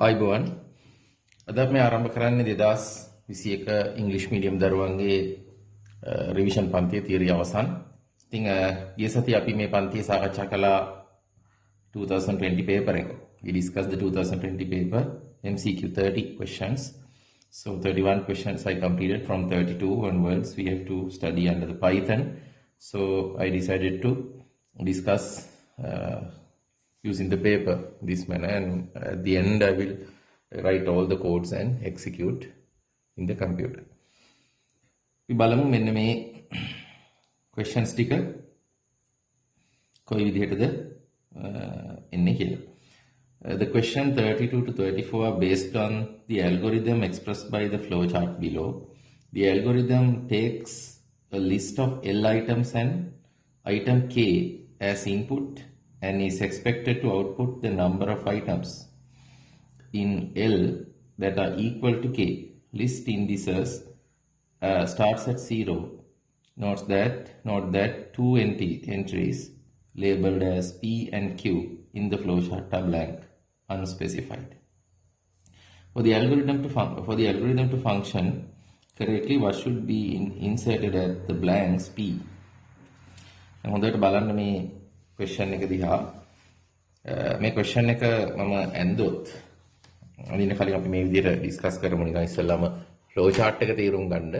ආයිබෝවන් අද අපි ආරම්භ කරන්නේ 2021 ඉංග්‍රීසි මීඩියම් දරුවන්ගේ රිවිෂන් පන්තියේ තියරි අවසන්. ඉතින් ගිය සතියේ අපි මේ පන්තිය සාකච්ඡා කළා 2020 paper එක. We discussed the 2020 paper MCQ 30 questions. So 31 questions I completed. From 32 onwards we have to study under the Python. So I decided to discuss using the paper this manner, and at the end I will write all the codes and execute in the computer. We බලමු මෙන්න මේ questions ටික කොයි විදිහටද එන්නේ කියලා. The question 32 to 34 are based on the algorithm expressed by the flowchart below. The algorithm takes a list of L items and item K as input and is expected to output the number of items in L that are equal to K. List indices starts at 0. Note that two entries labeled as P and Q in the flowchart are blank, unspecified. For the algorithm to function correctly, what should be inserted at the blanks P? හොඳට බලන්න මේ question එක දිහා. මේ question එක මම ඇන්දොත් අනින්න කලින් අපි මේ විදිහට ඩිස්කස් කරමු නිකන් ඉස්සෙල්ලාම flow chart එක තේරුම් ගන්න.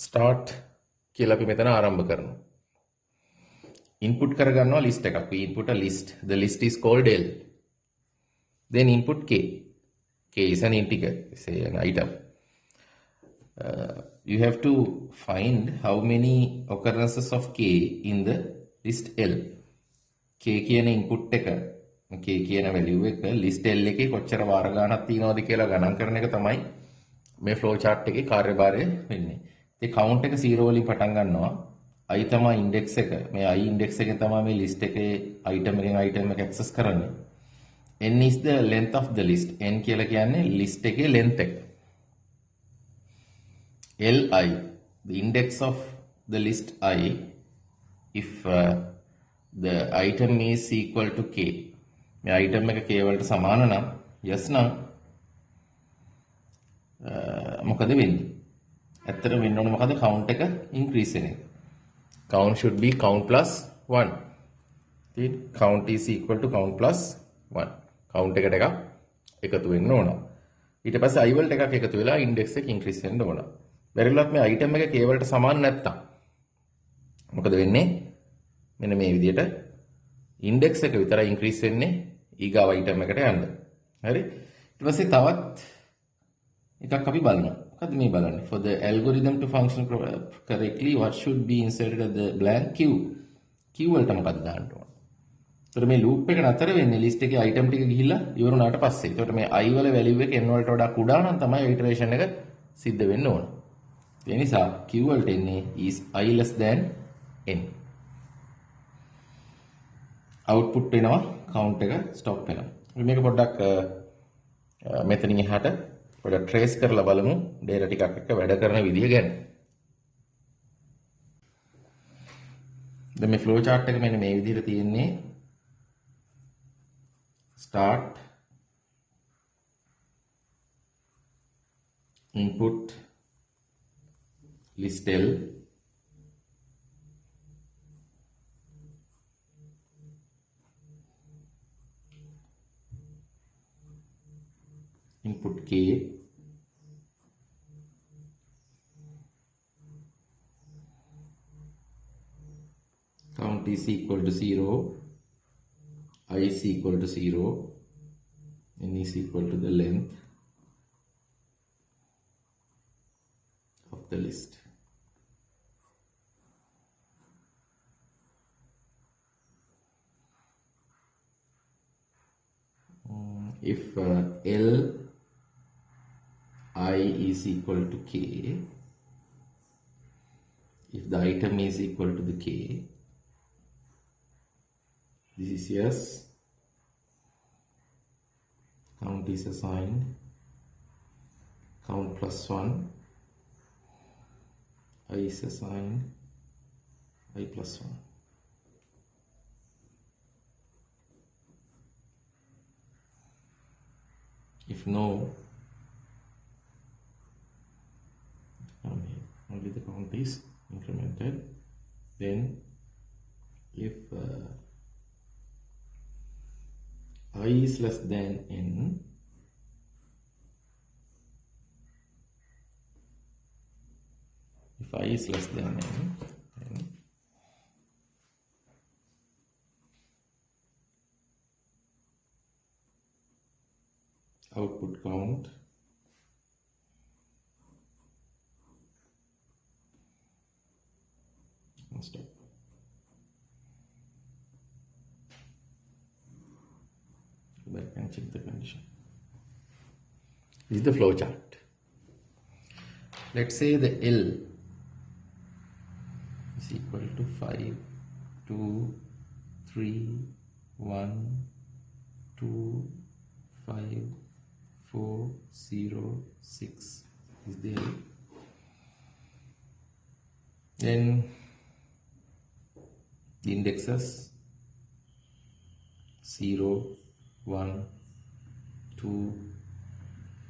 start කියලා අපි මෙතන ආරම්භ කරනවා. input කරගන්නවා list එකක්. we input a list. The list is called L. Then input K. K is an integer, say an item. You have to find how many occurrences of K in the list L. K කියන input එක, K කියන value එක list L එකේ කොච්චර වාර ගණනක් තියෙනවද කියලා ගණන් කරන එක තමයි මේ flow chart එකේ කාර්යභාරය වෙන්නේ. ඒ count එක 0 වලින් පටන් ගන්නවා. I තමයි index එක. මේ I index එකෙන් තමයි මේ list එකේ item එකෙන් item එක access කරන්නේ. N is the length of the list. N කියලා කියන්නේ list එකේ length එක. Li, the index of the list I, if the item is equal to K. මේ item එක K වලට සමාන නම් yes නම් මොකද වෙන්නේ? ඇත්තට වෙන්න ඕනේ මොකද? count එක increase වෙන එක. Count should be count plus 1. ඉතින් count is equal to count plus 1. count එකට එකක් එකතු වෙන්න ඕන. ඊට පස්සේ I වලට එකක් එකතු වෙලා index එක increase වෙන්න ඕන. බැරිලත් මේ item එක K වලට සමාන නැත්තම් මොකද වෙන්නේ? මෙන්න මේ විදිහට index එක විතරයි increase වෙන්නේ ඊගාව item එකට යන්න. හරි? ඊට පස්සේ තවත් එකක් අපි බලනවා. මොකද්ද මේ බලන්නේ? For the algorithm to function correctly, what should be inserted at the blank Q? Q වලට මොකද්ද දාන්න ඕන? ඒතර මේ loop එක නතර වෙන්නේ list එකේ item ටික ගිහිල්ලා ඉවරුණාට පස්සේ. ඒතකොට මේ I වල value එක n වලට වඩා කුඩා නම් තමයි iteration එක සිද්ධ වෙන්න ඕන. ඒ නිසා Q වලට එන්නේ is I less than n. output වෙනවා count එක stop වෙනවා. මේක පොඩ්ඩක් මෙතනින් එහාට පොඩ්ඩක් trace කරලා බලමු data ටිකක් එක්ක වැඩ කරන විදිය ගැන. දැන් මේ flow chart එක මෙන්න මේ විදිහට තියෙන්නේ. start, input, list L, input K, count is equal to 0, I is equal to 0, n is equal to the length of the list. If L I is equal to K, if the item is equal to the K, this is yes, count is assigned, count plus 1, I is assigned I plus 1. If no, only the count is incremented. Then if I is less than n, if I is less than n, then output count and stop. Go back and check the condition. This is the flow chart. Let's say the L is equal to 5, 2, 3, 1, 2, 5, 4, 0, 6 is the L. Then the indexes 0, 1, 2,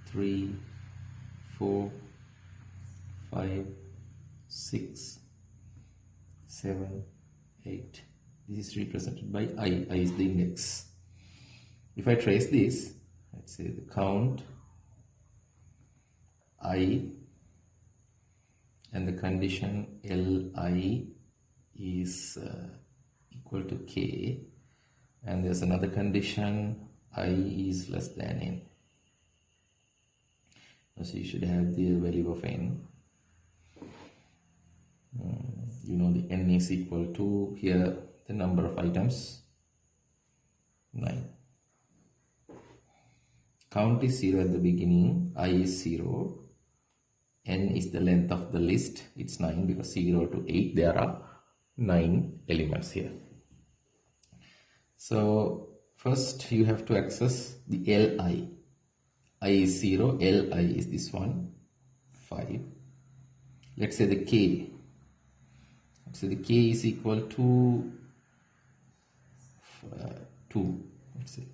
3, 4, 5, 6, 7, 8. This is represented by I. I is the index. If I trace this, let's say the count I and the condition Li is equal to K, and there's another condition I is less than n. So you should have the value of n. You know the n is equal to, here the number of items 9. Count is 0 at the beginning, I is 0, n is the length of the list, it's 9 because 0 to 8 there are 9 elements here. So first you have to access the Li. I is 0, Li is this one, 5. Let's say the K. Let's say the K is equal to 2. Let's say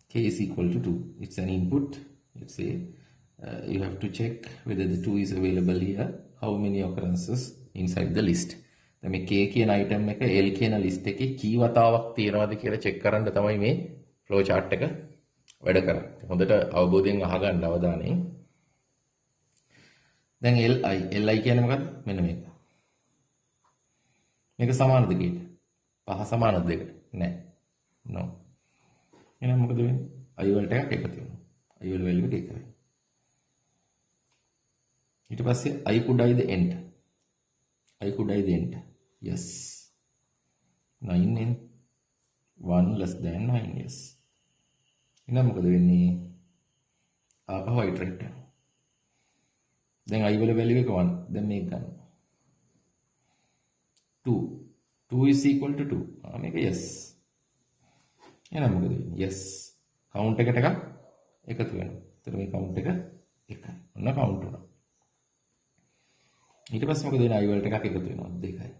K is equal to 2. It's an input. Let's say you have to check whether the 2 is available here. How many occurrences inside the list. දැන් මේ K කියන item එක L කියන list එකේ key වතාවක් තියනවාද කියලා check කරන්න තමයි මේ flow chart එක වැඩ කරන්නේ. හොඳට අවබෝධයෙන් අහගන්න අවධානයෙන්. දැන් Li කියන්නේ මොකද්ද? මෙන්න මේක. මේක සමානද කීයට? 5 සමානද දෙකට? නෑ. no. එහෙනම් මොකද වෙන්නේ? I වලට එකක් එකතු වෙනවා. I වල value එක එකයි. ඊට පස්සේ I could I the end. I could I the end. Yes. 9 in 1 less than 9. Yes. එහෙනම් මොකද වෙන්නේ? ආපහු iterate කරනවා. දැන් I වල value එක 1. දැන් මේක ගන්න. 2. 2 is equal to 2. මේක yes. එහෙනම් මොකද වෙන්නේ? Yes. count එකට එකක් එකතු වෙනවා. එතකොට මේ count එක එකයි. ඔන්න count වුණා. ඊට පස්සේ මොකද වෙන්නේ? I වලට එකක් එකතු වෙනවා. දෙකයි.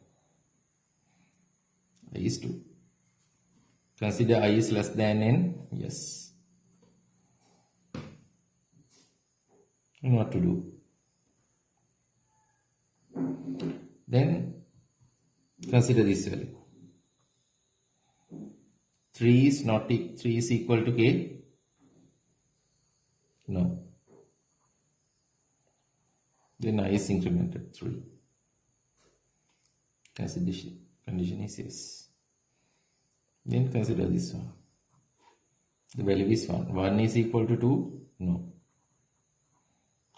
I is 2. Consider I is less than n. Yes. And what to do? Then consider this value. 3 is equal to K. No. Then I is incremented 3. Condition is yes. Then consider this one. The value is 1. 1 is equal to 2. No.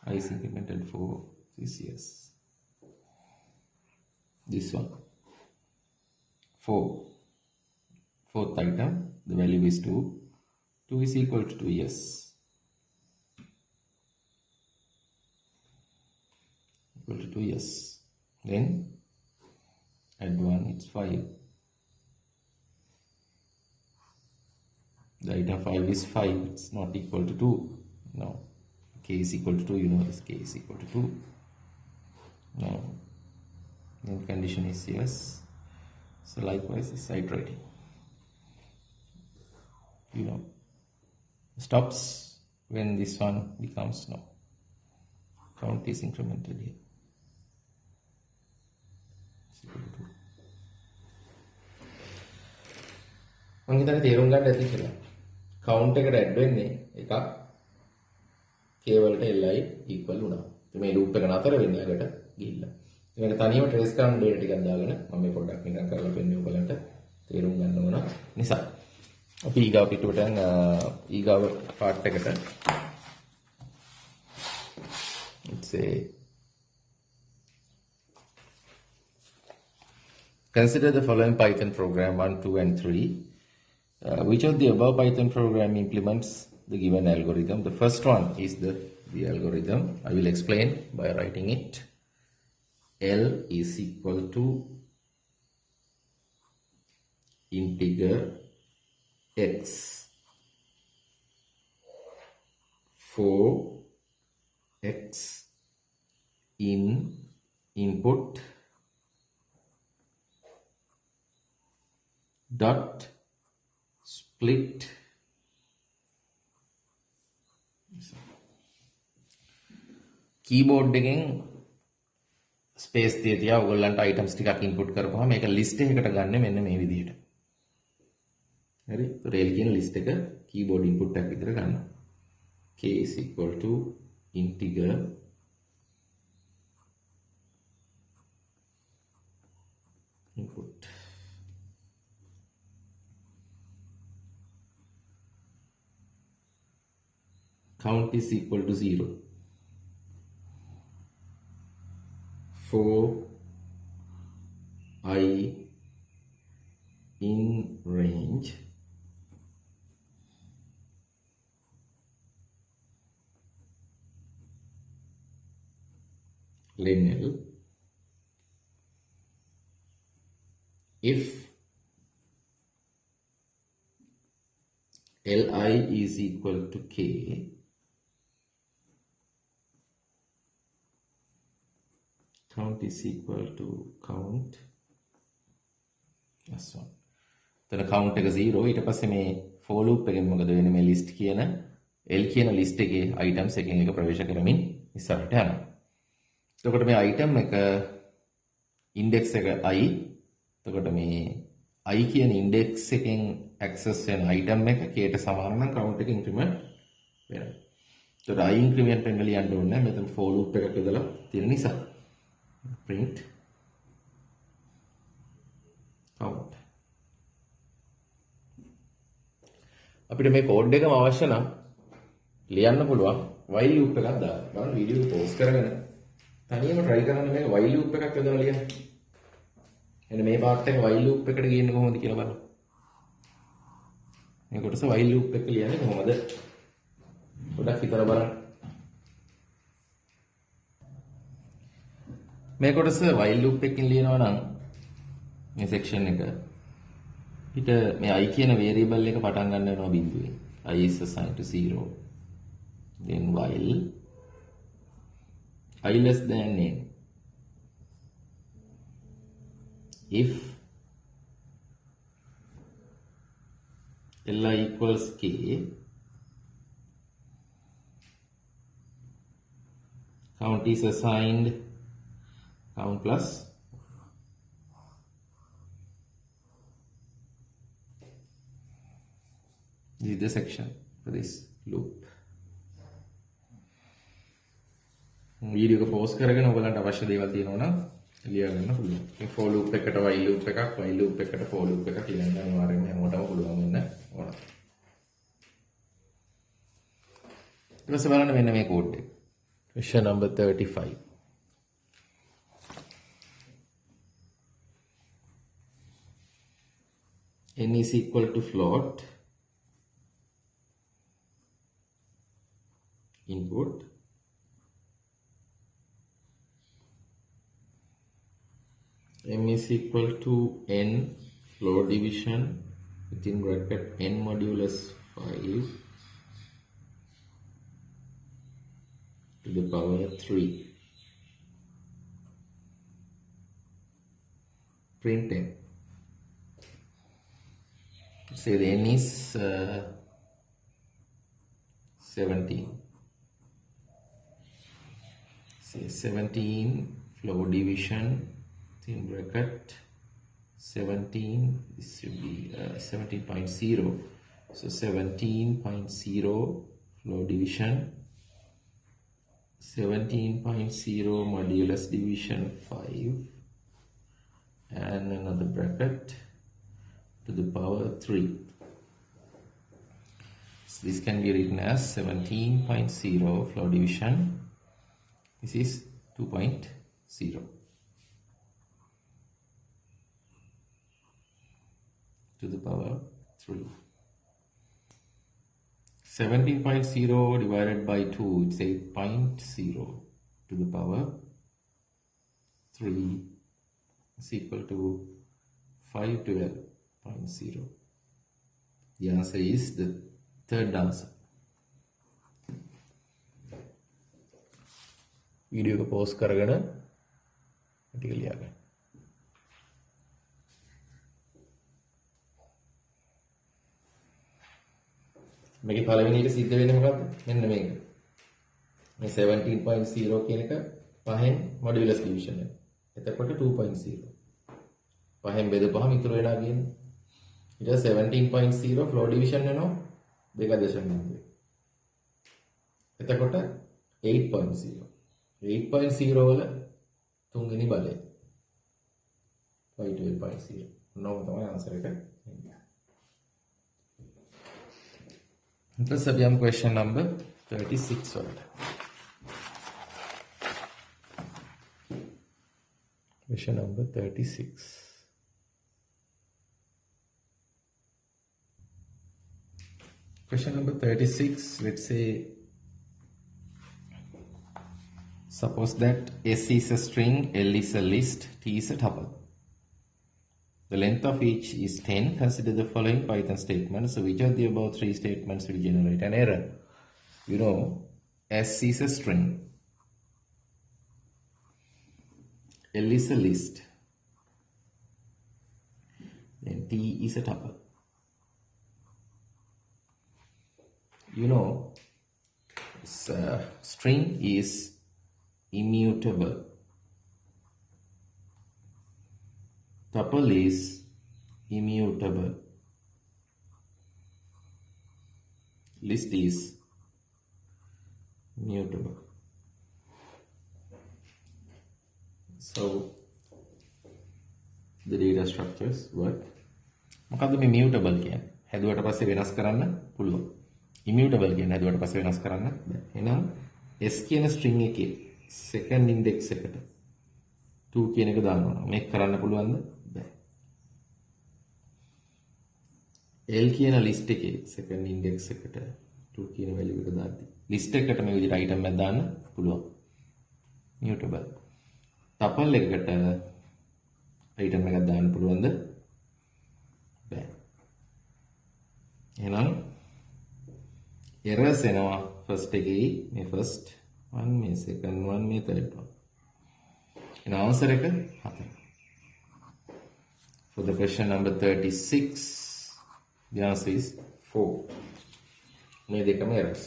I is incremented 4. This yes. This one. 4. Fourth item. The value is 2. 2 is equal to 2. Yes. Equal to 2. Yes. Then add 1. It's 5. The item 5 is 5. It's not equal to 2. No. K is equal to 2. You know this. K is equal to 2. No. Then condition is yes. So likewise it's iterating. You know. Stops when this one becomes no. Count is incremented here. මම හිතන්නේ තේරුම් ගන්න ඇති කියලා. count එකට add වෙන්නේ එකක් k වලට li equal වුණා. ඉතින් මේ loop එක නතර වෙන්නේ අකට ගිහිල්ලා. ඉතින් මේක තනියම trace කරන්න data ටිකක් දාගෙන මම මේ පොඩ්ඩක් නිකන් කරලා පෙන්නන්නේ ඔයගලන්ට තේරුම් ගන්න ඕන නිසා. අපි ඊගාව පිටුවට ඊගාව part එකට let's say consider the following Python program 1, 2 and 3. Which of the above Python program implements the given algorithm? The first one is the algorithm. I will explain by writing it. L is equal to integer x for x in input dot split keyboard එකෙන් space තියලා ඔයගොල්ලන්ට items ටිකක් input කරපුවාම මේක list එකකට ගන්න මෙන්න මේ විදිහට. හරි? ඒතර L කියන list එක keyboard input එකක් විතර ගන්නවා. K is equal to integer input count is equal to 0 for I in range lineal if Li is equal to K count is equal to count plus 1. එතන count එක 0 ඊට පස්සේ මේ for loop එකෙන් මොකද වෙන්නේ මේ list කියන L කියන list එකේ items එකෙන් එක ප්‍රවේශ කරමින් ඉස්සරහට යනවා. එතකොට මේ item එක index එක I. එතකොට මේ I කියන index එකෙන් access වෙන item එක k ට සමාන නම් count එක increment වෙනවා. එතකොට I increment වෙන්න ලියන්න ඕනේ නැහැ. මෙතන for loop එකක් යොදලා තියෙන නිසා. Print count. අපිට මේ කෝඩ් එකම අවශ්‍ය නම් ලියන්න පුළුවන් while loop එකක් දාන්න. බලන්න වීඩියෝ එක පෝස් කරගෙන තනියම try කරන්න මේක while loop එකක් යොදලා ලියන්න. එන්න මේ part එක while loop එකට ගියන්නේ කොහොමද කියලා බලන්න. මේ කොටස while loop එක ලියන්නේ කොහොමද? පොඩ්ඩක් හිතලා බලන්න. මේ කොටස while loop එකකින් ලියනවා නම් මේ section එක ඊට මේ I කියන variable එක පටන් ගන්න වෙනවා බිඳුවෙන්. I is assigned to 0. Then while I less than n. If Li equals K, count is assigned count plus this is the section for this loop. Video එක පෝස් කරගෙන ඔයගලන්ට අවශ්‍ය දේවල් තියෙනවා නම් ලියා ගන්න පුළුවන්. මේ for loop එකට while loop එකක්, while loop එකට for loop එකක් ලියන්න අනිවාර්යෙන්ම හැමෝටම පුළුවන් වෙන්න ඕන. ඊට පස්සේ බලන්න මෙන්න මේ කෝඩ් එක. Question number 35. N is equal to float input M is equal to n floor division within bracket n modulus 5 to the power 3. Print n. Say the n is 17. Say 17 flow division in bracket 17, this should be 17.0. So 17.0 flow division, 17.0 modulus division 5, and another bracket to the power 3. So this can be written as 17.0 flow division. This is 2.0 to the power 3. 17.0 divided by 2, it's 8.0 to the power 3 is equal to 512.0. The answer is the third answer. Video को pause करගෙන ටික ලියාගන්න. මේකේ පළවෙනියට සිද්ධ වෙන්නේ මොකක්ද? මෙන්න මේක. මේ 17.0 කියන එක පහෙන් මොඩියුලස් ඩිවිෂන් එක. එතකොට 2.0. පහෙන් බෙදපුවහම ඉතුරු වෙනවා කියන්නේ. ඊට 17.0 ෆ්ලෝ ඩිවිෂන් වෙනවා 2.0. එතකොට 8.0. 8.0 වල තුන්වෙනි බලය 512.0. නෝ තමයි ආන්සර් එක. Let's have question number 36 වලට. Question number 36. Question number 36, let's say suppose that S is a string, L is a list, T is a tuple. The length of each is 10. Consider the following Python statements. So which of the above three statements will generate an error? You know, S is a string, L is a list, then T is a tuple. You know, string is immutable. Tuple is immutable. List is mutable. So the data structures work. මොකද්ද මේ mutable කියන්නේ? හැදුවට පස්සේ වෙනස් කරන්න පුළුවන්. Immutable කියන්නේ හැදුවට පස්සේ වෙනස් කරන්න බෑ. එහෙනම් S කියන string එකේ second index එකට 2 කියන එක දානවා. මේක කරන්න පුළුවන්ද? බෑ. L කියන list එකේ second index එකට 2 කියන value එක දාද්දි list එකට මේ විදිහට item එකක් දාන්න පුළුවන්. mutable. tuple එකකට item එකක් දාන්න පුළුවන්ද? බෑ. එහෙනම් errors එනවා first එකේ මේ first one, මේ second one, මේ third one. And answer එක 4. For the question number 36, the answer is 4. මේ දෙකම errors.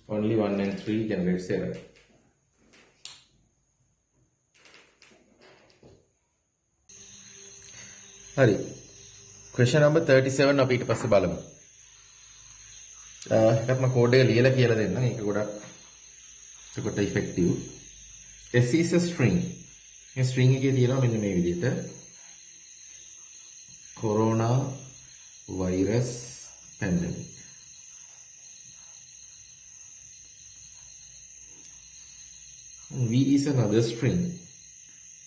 Only 1 and 3 generates error. හරි. Question number 37 අපි ඊට පස්සේ බලමු. එකක් මම කෝඩ් එක ලියලා කියලා දෙන්න. මේක ගොඩක් එතකොට effective. S is a string. මේ string එකේ තියෙනවා මෙන්න මේ විදිහට. corona virus pandemic. V is another string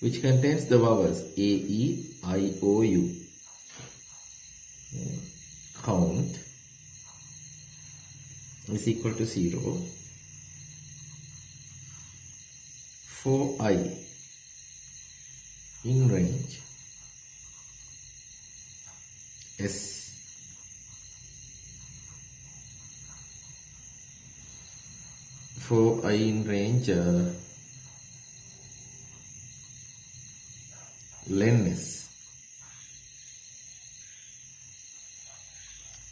which contains the vowels A, E, I, O, U. Count is equal to 0 for I in range S for I in range len S.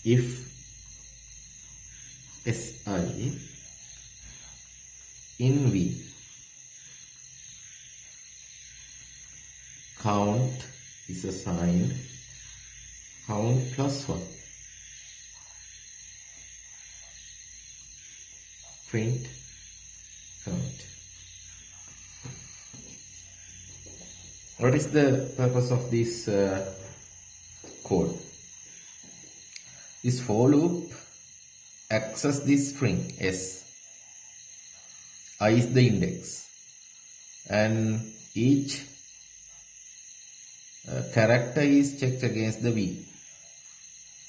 If Si in V. Count is assigned count plus 1. Print count. What is the purpose of this code? This for loop access this string S. I is the index, and each character is checked against the V.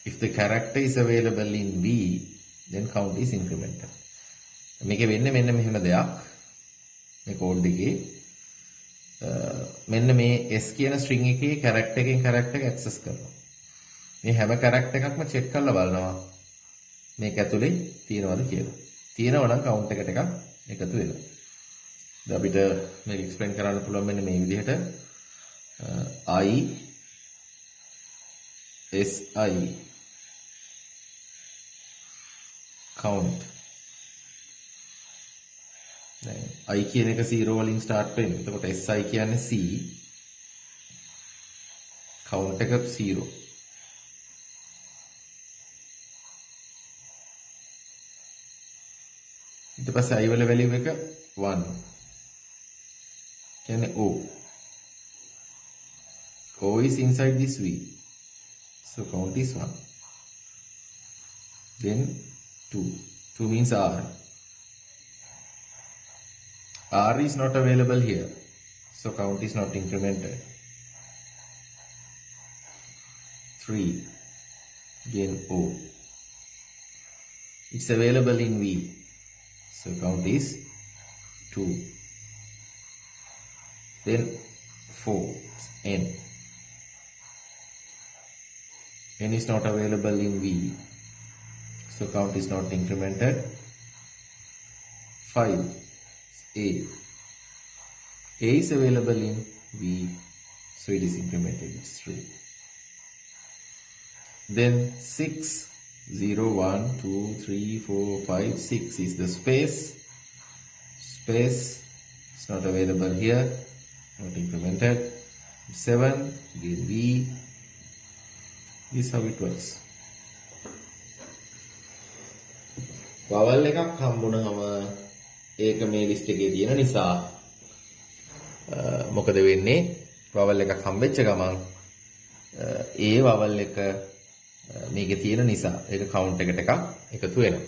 If the character is available in V, then count is incremented. මේක වෙන්නේ මෙන්න මෙහෙම දෙයක්. මේ code එකේ මෙන්න මේ S කියන string එකේ character එකෙන් character එක access කරනවා. මේ හැම character එකක්ම check කරලා බලනවා මේක ඇතුලේ තියෙනවද කියලා. තියෙනවා නම් count එකට එකක් එකතු වෙනවා. දැන් අපිට මේක explain කරන්න පුළුවන් මෙන්න මේ විදිහට I SI count. දැන් I කියන එක 0 වලින් start වෙන්නේ. එතකොට SI කියන්නේ C. count එක 0. ඊට පස්සේ I වල value එක 1. කියන්නේ O. O is inside this V. So count is 1. Then 2. 2 means R. R is not available here. So count is not incremented. 3. Again O. It's available in V. So count is 2. Then 4. N. N is not available in V. So count is not incremented. 5. A. A is available in V. So it is incremented. It's 3. Then 6. 0, 1, 2, 3, 4, 5, 6 is the space. Space is not available here. Not implemented. 7, again V. This is how it works. vowel එකක් හම්බුනහම ඒක මේ list එකේ තියෙන නිසා මොකද වෙන්නේ? vowel එකක් හම්බෙච්ච ගමන් ඒ vowel එක මේකේ තියෙන නිසා ඒක count එකට එකක් එකතු වෙනවා.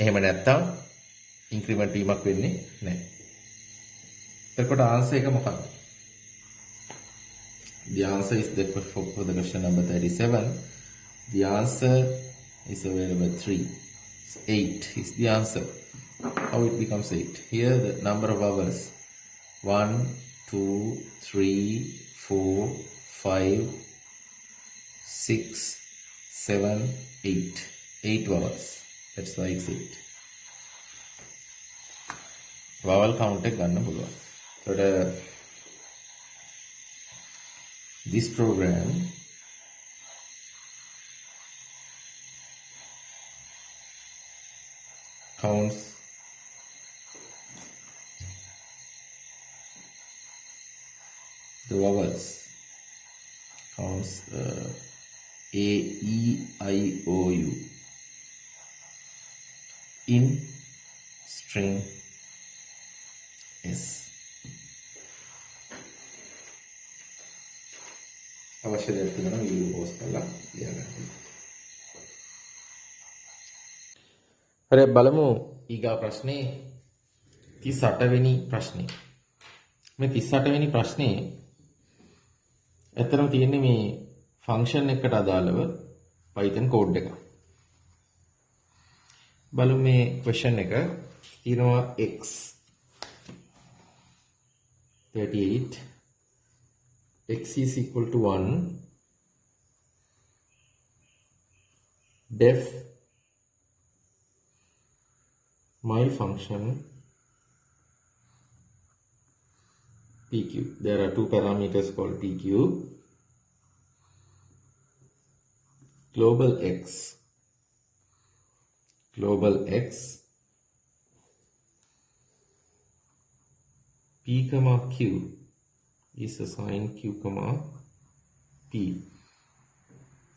එහෙම නැත්තම් increment වීමක් වෙන්නේ නැහැ. එතකොට answer එක මොකක්ද? The answer is for the question number 37. The answer is available 3. So 8 is the answer. How it becomes 8? Here the number of vowels 1, 2, 3, 4, 5, 6, 7, 8. 8 vowels. That's why it's 8. Vowel count එක ගන්න පුළුවන්. So this program counts the vowels, counts A, E, I, O, U in string S. අවශ්‍ය දෙයක් තියෙනවා video post කරලා ලියගන්න. හරි බලමු ඊගා ප්‍රශ්නේ 38 වෙනි ප්‍රශ්නේ. මේ 38 වෙනි ප්‍රශ්නේ ඇත්තටම තියෙන්නේ මේ ෆන්ක්ෂන් එකට අදාළව Python කෝඩ් එකක්. බලමු මේ ක්වෙස්චන් එක කියනවා x 38 x is equal to 1 def my function pq. There are two parameters called pq. Global x global x p comma q is assigned q comma p.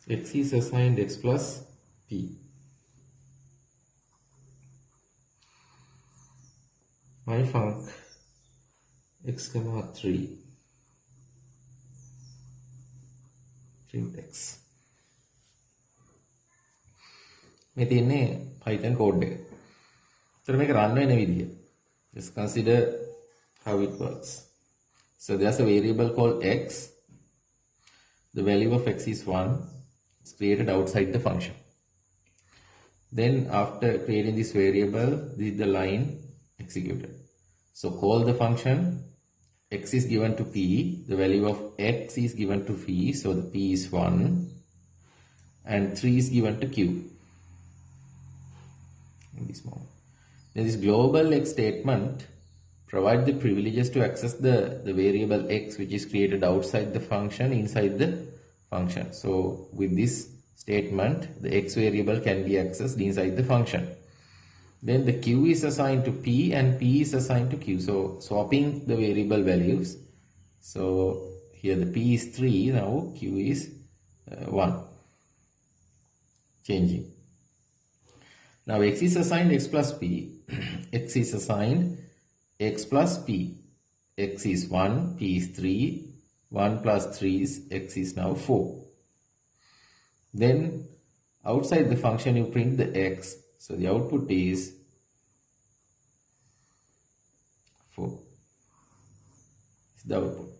X is assigned x plus p. My func x comma 3 print x. මේ තියෙන්නේ Python code එක. ඒතර මේක run වෙන විදිය. Just consider how it works. So there's a variable called x. The value of x is 1. It's created outside the function. Then after creating this variable, this is the line executed. So call the function, x is given to p, the value of x is given to p, so the p is 1, and 3 is given to q. In this moment. Then this global x statement provides the privileges to access the variable x, which is created outside the function inside the function. So with this statement, the x variable can be accessed inside the function. Then the q is assigned to p and p is assigned to q. So swapping the variable values. So here the p is 3, now q is 1. Changing. Now x is assigned x plus p. X is assigned x plus p. X is 1, p is 3. 1 plus 3 is x is now 4. Then outside the function you print the x. So the output is 4. It's the output.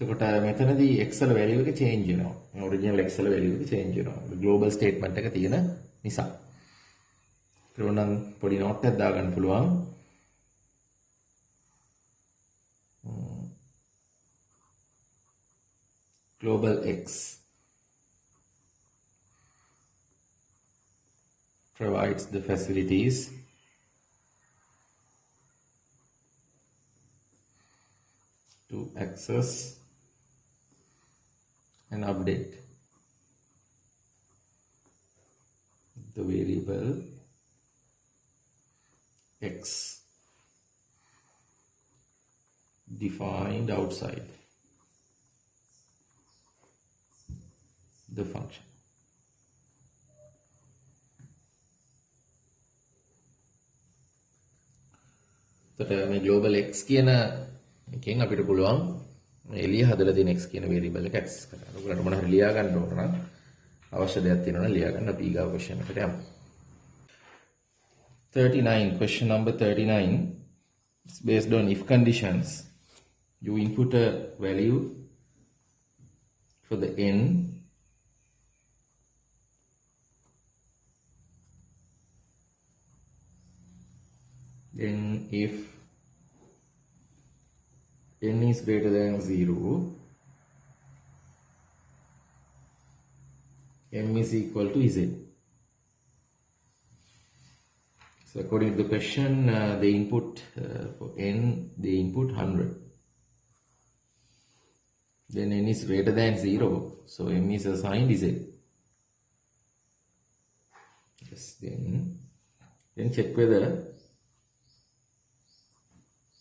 එතකොට මෙතනදී x වල value එක change වෙනවා. original x වල value එක change වෙනවා. global statement එක තියෙන නිසා. ඒක උනම් පොඩි note එකක් දාගන්න පුළුවන්. Global x provides the facilities to access and update the variable x defined outside the function. එතකොට මේ global x කියන එකෙන් අපිට පුළුවන් එළිය හදලා තියෙන x කියන variable එක access කරන්න. ඔයගොල්ලන්ට මොන හරි ලියා ගන්න ඕන නම් අවශ්‍ය දෙයක් තියෙනවා නම් ලියා ගන්න. අපි ඊගා question එකට යමු. 39, question number 39. It's based on if conditions. You input a value for the n. Then if n is greater than 0, m is equal to z. So according to the question, they input for n, they input 100. Then n is greater than 0, so m is assigned z. Yes, then check whether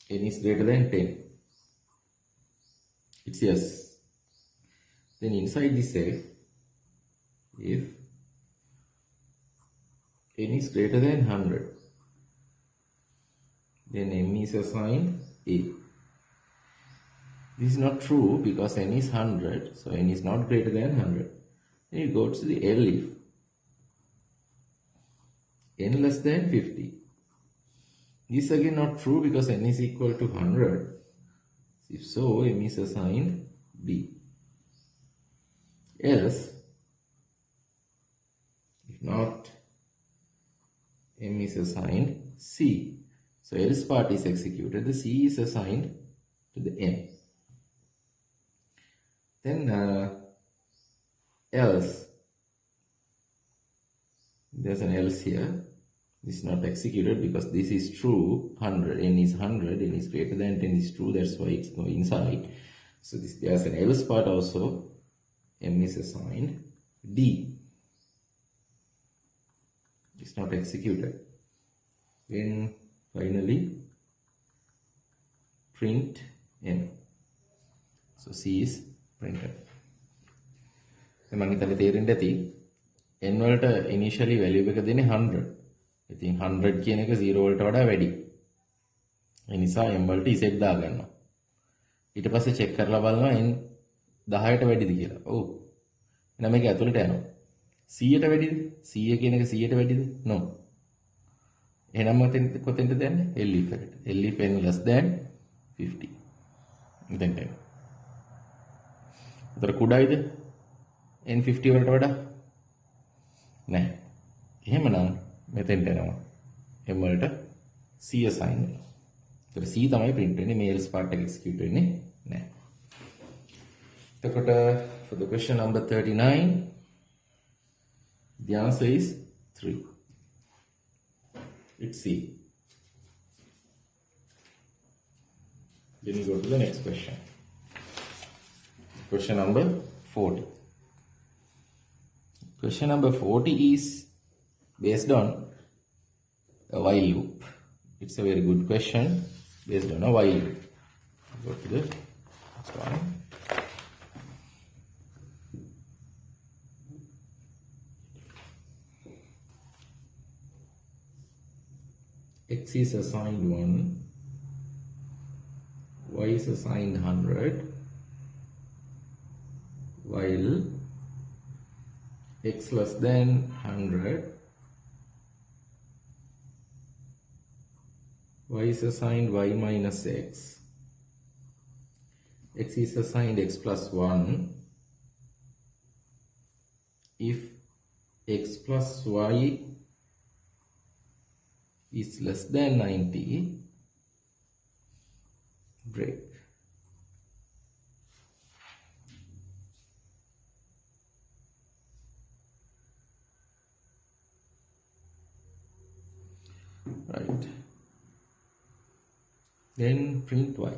n is greater than 10. It's yes. Then inside this if n is greater than 100, then m is assigned a. This is not true because n is 100, so n is not greater than 100. Then you go to the L if n less than 50. This is again not true because n is equal to 100. If so, m is assigned b. Else, if not, m is assigned c. So else part is executed, the c is assigned to the m. Then else, there's an else here. This is not executed because this is true, 100, n is 100, n is greater than 10 is true, that's why it's going inside. So there's an else part also, m is assigned d. It's not executed. Then finally print n. So C is printed. මම හිතන්නේ තේරෙන්න ඇති n වලට initially value එක දෙන්නේ 100. ඉතින් 100 කියන එක 0 වලට වඩා වැඩි. ඒ නිසා m වලට z දා ගන්නවා. ඊට පස්සේ check කරලා බලනවා n 10ට වැඩිද කියලා. ඔව්. එහෙනම් මේක ඇතුළට යනවා. 100ට වැඩිද? 100 කියන එක 100ට වැඩිද? no. එහෙනම් කොතෙන්ද දැන්නේ? elif එකට. elif n less than 50. දැන් එන්න. උතර කුඩායිද? n 50 වලට වඩා? නැහැ. එහෙමනම් මෙතෙන්ට එනවා. m වලට c assign වෙනවා. උතර c තමයි print වෙන්නේ. මේ else part එක execute වෙන්නේ නැහැ. එතකොට for the question number 39, the answer is 3. It's C. Then you go to the next question. Question number 40. Question number 40 is based on a while loop. It's a very good question based on a while loop. Go to the next one. X is assigned 1, y is assigned 100, while x less than 100, y is assigned y minus x is assigned x plus 1, if x plus y is less than 90, break. Right. Then print y.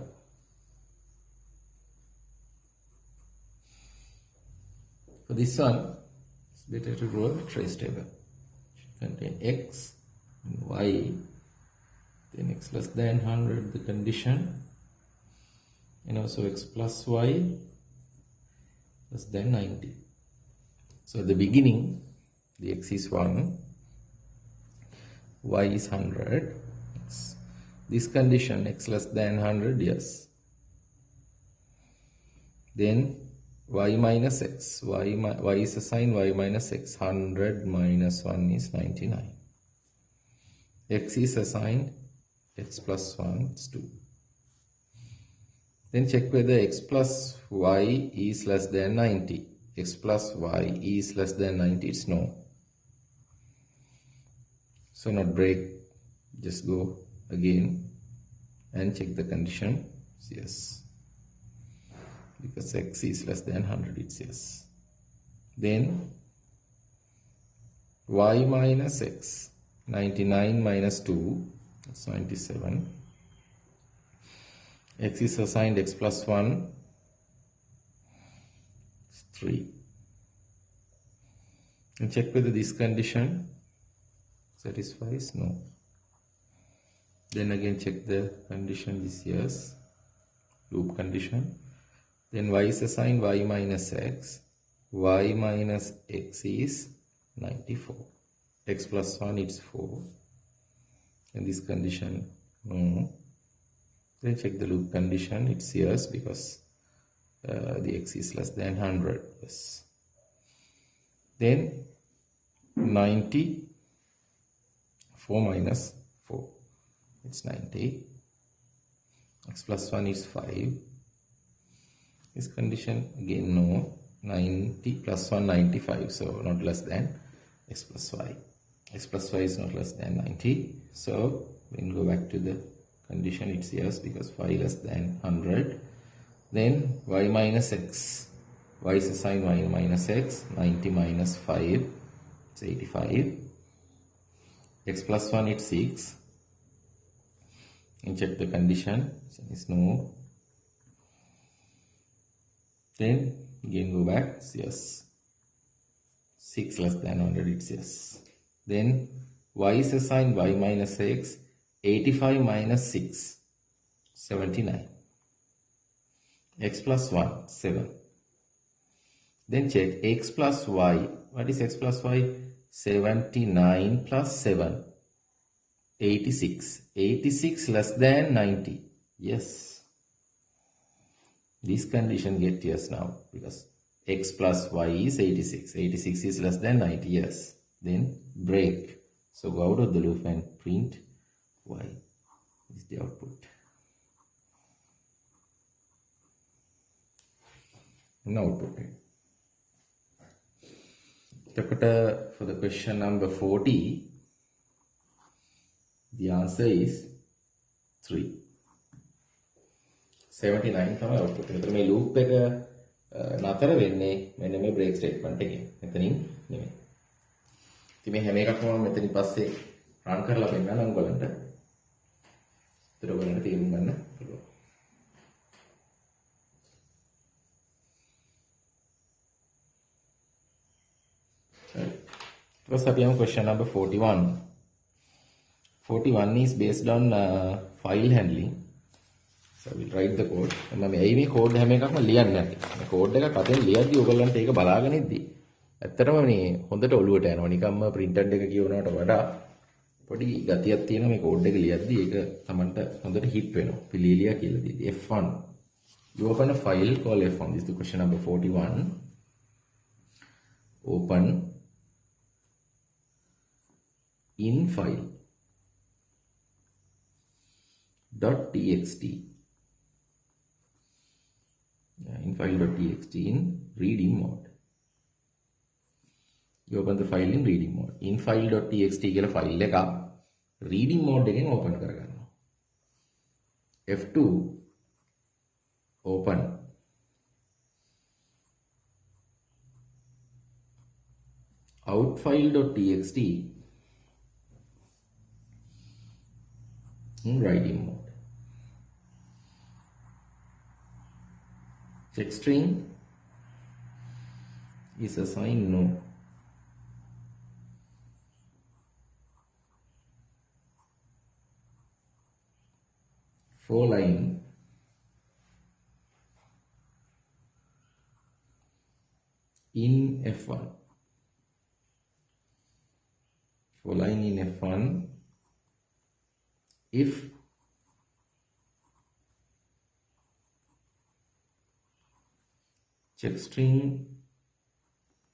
For this one, it's better to draw a trace table. It should contain x and y, then x less than 100 the condition, and also x plus y less than 90. So at the beginning the x is 1, y is 100, this condition x less than 100, yes, then y minus x, y is assigned y minus x, 100 minus 1 is 99. X is assigned x plus 1 is 2. Then check whether x plus y is less than 90. X plus y is less than 90, it's no. So not break, just go again and check the condition, it's yes. Because x is less than 100, it's yes. Then y minus x, 99 minus 2, that's 97. X is assigned x plus 1, it's 3. And check whether this condition satisfies, no. Then again check the condition is yes, loop condition. Then y is assigned y minus x is 94. X plus 1 is 4, and this condition no. Then check the loop condition, it's yes because the x is less than 100, yes. Then 94 minus 4, it's 90. X plus 1 is 5. This condition again no. 90 plus 1, 95, so not less than x plus y. X plus y is not less than 90. So when go back to the condition, it's yes because y less than 100. Then y minus x, y is assigned y minus x, 90 minus 5, it's 85. X plus 1, it's 6. And check the condition, it's no. Then again go back, it's yes. 6 less than 100, it's yes. Then y is assigned y minus x, 85 minus 6, 79. X plus 1, 7. Then check x plus y. What is x plus y? 79 plus 7, 86. 86 less than 90. Yes. This condition get yes now because x plus y is 86. 86 is less than 90. Yes. Then break. So go out of the loop and print y is the output. And output. For the question number 40, the answer is 3. 79 තමයි output. එතකොට මේ loop එක නතර වෙන්නේ මෙන්න මේ break statement එකෙන්. මෙතනින් නෙමෙයි. ඉතින් මේ හැම එකක්ම මම මෙතනින් පස්සේ run කරලා පෙන්නන්නම් ඔයගලන්ට. ඒතර ඔයගලන්ට තේරුම් ගන්න පුළුවන්. First up, question number 41. 41 is based on file handling. So we'll write the code. මම මේ code හැම එකක්ම ලියන්නේ නැති. මේ code එක කතෙන් ලියද්දි ඔයගොල්ලන්ට ඒක බලාගෙන ඉද්දි ඇත්තටම මේ හොඳට ඔලුවට යනවා. නිකම්ම printed එක කියවනවට වඩා පොඩි ගතියක් තියෙනවා මේ code එක ලියද්දි. ඒක Tamanට හොඳට hit වෙනවා. පිළිලියා කියලා දීදී. F1. You open a file called F1. This is the question number 41. Open in file .txt. In file.txt in reading mode. You open the file in reading mode. In file.txt කියලා file එක reading mode එකෙන් open කරගන්නවා. F2 open outfile.txt in writing mode. Check string is assigned no. For line in F1. For line in F1 if check string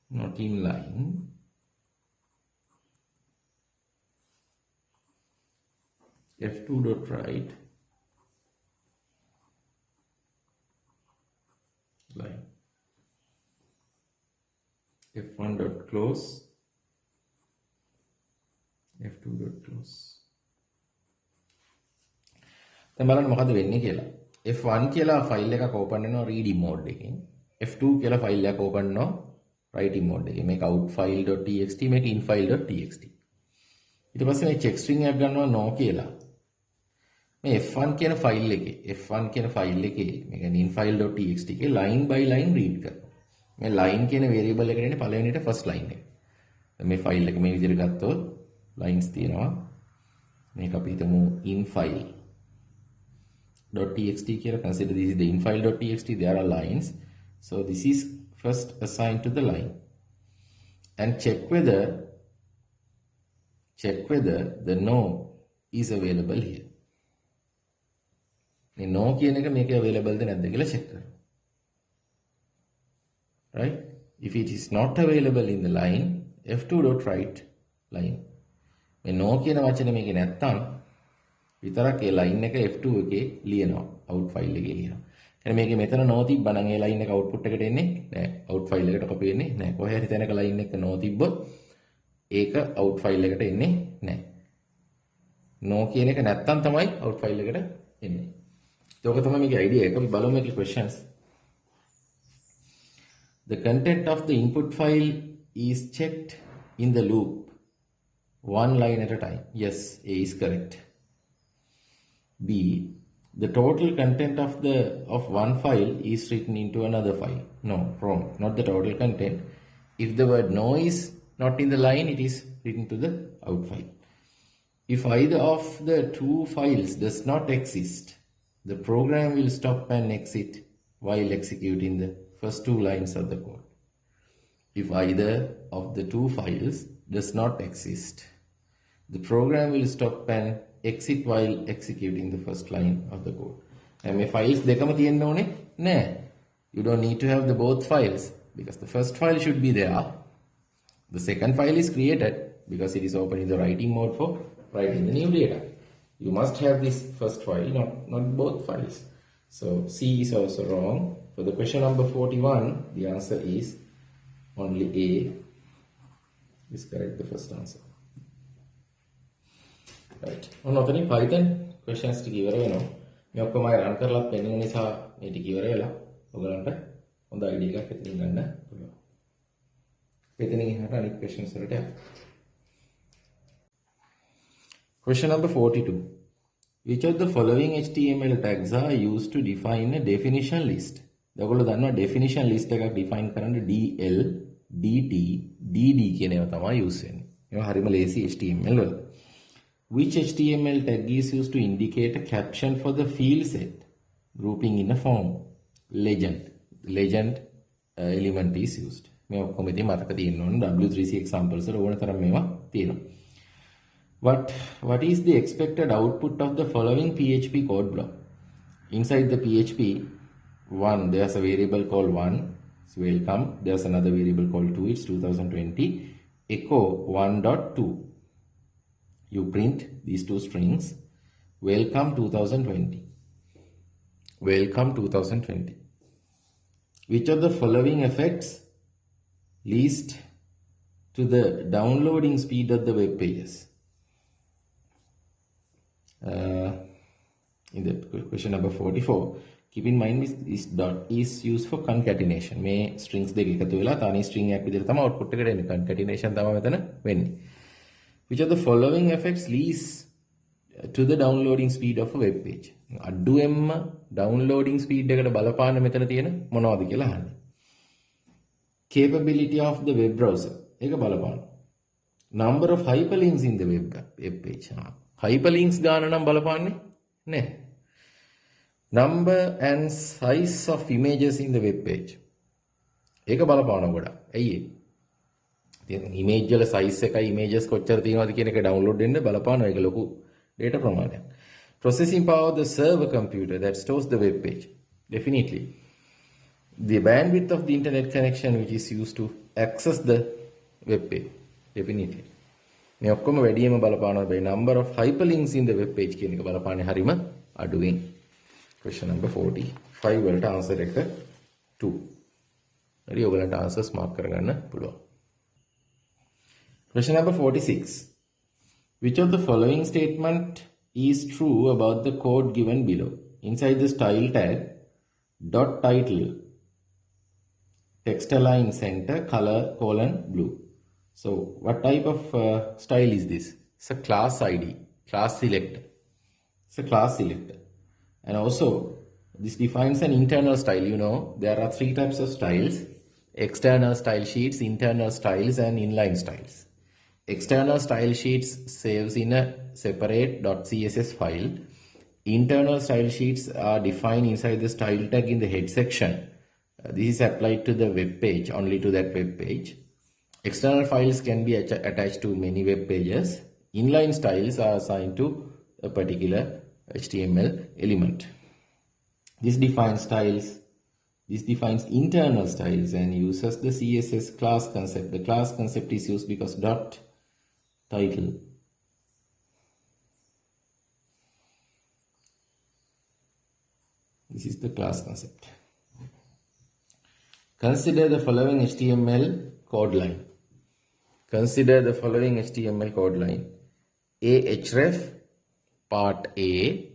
not in line F2 dot write line F1 dot close F2 dot close. දැන් බලන්න මොකද වෙන්නේ කියලා. F1 කියලා file එකක් open වෙනවා reading mode එකෙන්. F2 කියලා ෆයිල් එකක් ඕපන් වෙනවා writing mode එකෙන්. මේක outfile.txt මේක infile.txt. ඊට පස්සේ මේ check string එකක් ගන්නවා no කියලා. මේ F1 කියන ෆයිල් එකේ මේ කියන්නේ infile.txt එකේ line by line read කරනවා. මේ line කියන variable එකට එන්නේ පළවෙනිට first line එක. මේ ෆයිල් එක මේ විදිහට ගත්තොත් lines තියෙනවා. මේක අපි හිතමු infile.txt කියලා. Consider this is the infile.txt. There are lines. So this is first assigned to the line. And check whether the no is available here. මේ no කියන එක මේක available ද නැද්ද කියලා check කරනවා. Right? If it is not available in the line, F2 dot write line. මේ no කියන වචනේ මේකේ නැත්තම් විතරක් ඒ line එක F2 එකේ ලියනවා. out file එකේ ලියනවා. එහෙනම් මේකේ මෙතන no තිබ්බනම් ඒ line එක output එකට එන්නේ නැහැ. out file එකට copy වෙන්නේ නැහැ. කොහේ හරි තැනක line එක no තිබ්බොත් ඒක out file එකට එන්නේ නැහැ. no කියන එක නැත්තම් තමයි out file එකට එන්නේ. ඒක තමයි මේකේ idea එක. අපි බලමු මේකේ questions. The content of the input file is checked in the loop one line at a time. Yes, A is correct. B, the total content of one file is written into another file. No, wrong. Not the total content. If the word no is not in the line, it is written to the out file. If either of the two files does not exist, the program will stop and exit while executing the first two lines of the code. If either of the two files does not exist, the program will stop and exit while executing the first line of the code. And my files dekama tiyenna one ne. You don't need to have the both files because the first file should be there. The second file is created because it is open in the writing mode for writing the new data. You must have this first file, not both files. So C is also wrong. For the question number 41, the answer is only A is correct, the first answer. Right. On ඔතනින් Python questions ටික ඉවර වෙනවා. මේ ඔක්කොම අය run කරලත් පෙන්වන නිසා මේ ටික ඉවර වෙලා ඔයගලන්ට හොඳ idea එකක් එතනින් ගන්න පුළුවන්. එතනින් එහාට අනිත් questions වලට යන්න. Question number 42. Which of the following HTML tags are used to define a definition list? ඔයගොල්ලෝ දන්නවා definition list එකක් define කරන්න DL, DT, DD කියන ඒවා තමයි use වෙන්නේ. ඒවා හරිම ලේසි HTML වල. Which HTML tag is used to indicate a caption for the field set grouping in a form? Legend. Legend element is used. මේ ඔක්කොම ඉතින් මතක තියෙන්න ඕන. W3C examples වල ඕන තරම් මේවා තියෙනවා. What is the expected output of the following PHP code block? Inside the PHP 1, there's a variable called 1, it's welcome. There's another variable called 2, it's 2020. Echo 1.2. You print these two strings. Welcome 2020. Welcome 2020. Which of the following effects leads to the downloading speed of the web pages? In the question number 44, keep in mind this dot is used for concatenation. මේ strings දෙක එකතු වෙලා තනි string එකක් විදිහට තමයි output එකට එන්නේ. Concatenation තමයි මෙතන වෙන්නේ. Which of the following effects leads to the downloading speed of a web page? අඩුවෙන්ම downloading speed එකට බලපාන මෙතන තියෙන මොනවද කියලා අහන්නේ. Capability of the web browser ඒක බලපාන. Number of hyperlinks in the web page. Hyperlinks ගාන නම් බලපාන්නේ නැහැ. Number and size of images in the web page. ඒක බලපාන ගොඩක්. ඇයි ඒ? image වල size එකයි images කොච්චර තියෙනවද කියන එක download වෙන්න බලපානවා. ඒක ලොකු data ප්‍රමාණයක්. Processing power of the server computer that stores the web page. Definitely. The bandwidth of the internet connection which is used to access the web page. Definitely. මේ ඔක්කොම වැඩිම බලපානවා. by number of hyperlinks in the web page කියන එක බලපාන්නේ හරිම අඩුවෙන්. Question number 45 වලට answer එක 2. හරි ඔයගලන්ට answers mark කරගන්න පුළුවන්. Question number 46. Which of the following statement is true about the code given below? Inside the style tag, dot title, text align center, color, blue. So what type of style is this? It's a class ID, class selector. It's a class selector. And also this defines an internal style. You know, there are 3 types of styles: external style sheets, internal styles, and inline styles. External style sheets saves in a separate .css file. Internal style sheets are defined inside the style tag in the head section. This is applied to the web page, only to that web page. External files can be attached to many web pages. Inline styles are assigned to a particular HTML element. This defines styles. This defines internal styles and uses the CSS class concept. The class concept is used because dot title this is the class concept. Consider the following HTML code line. Consider the following HTML code line. Ahref part A,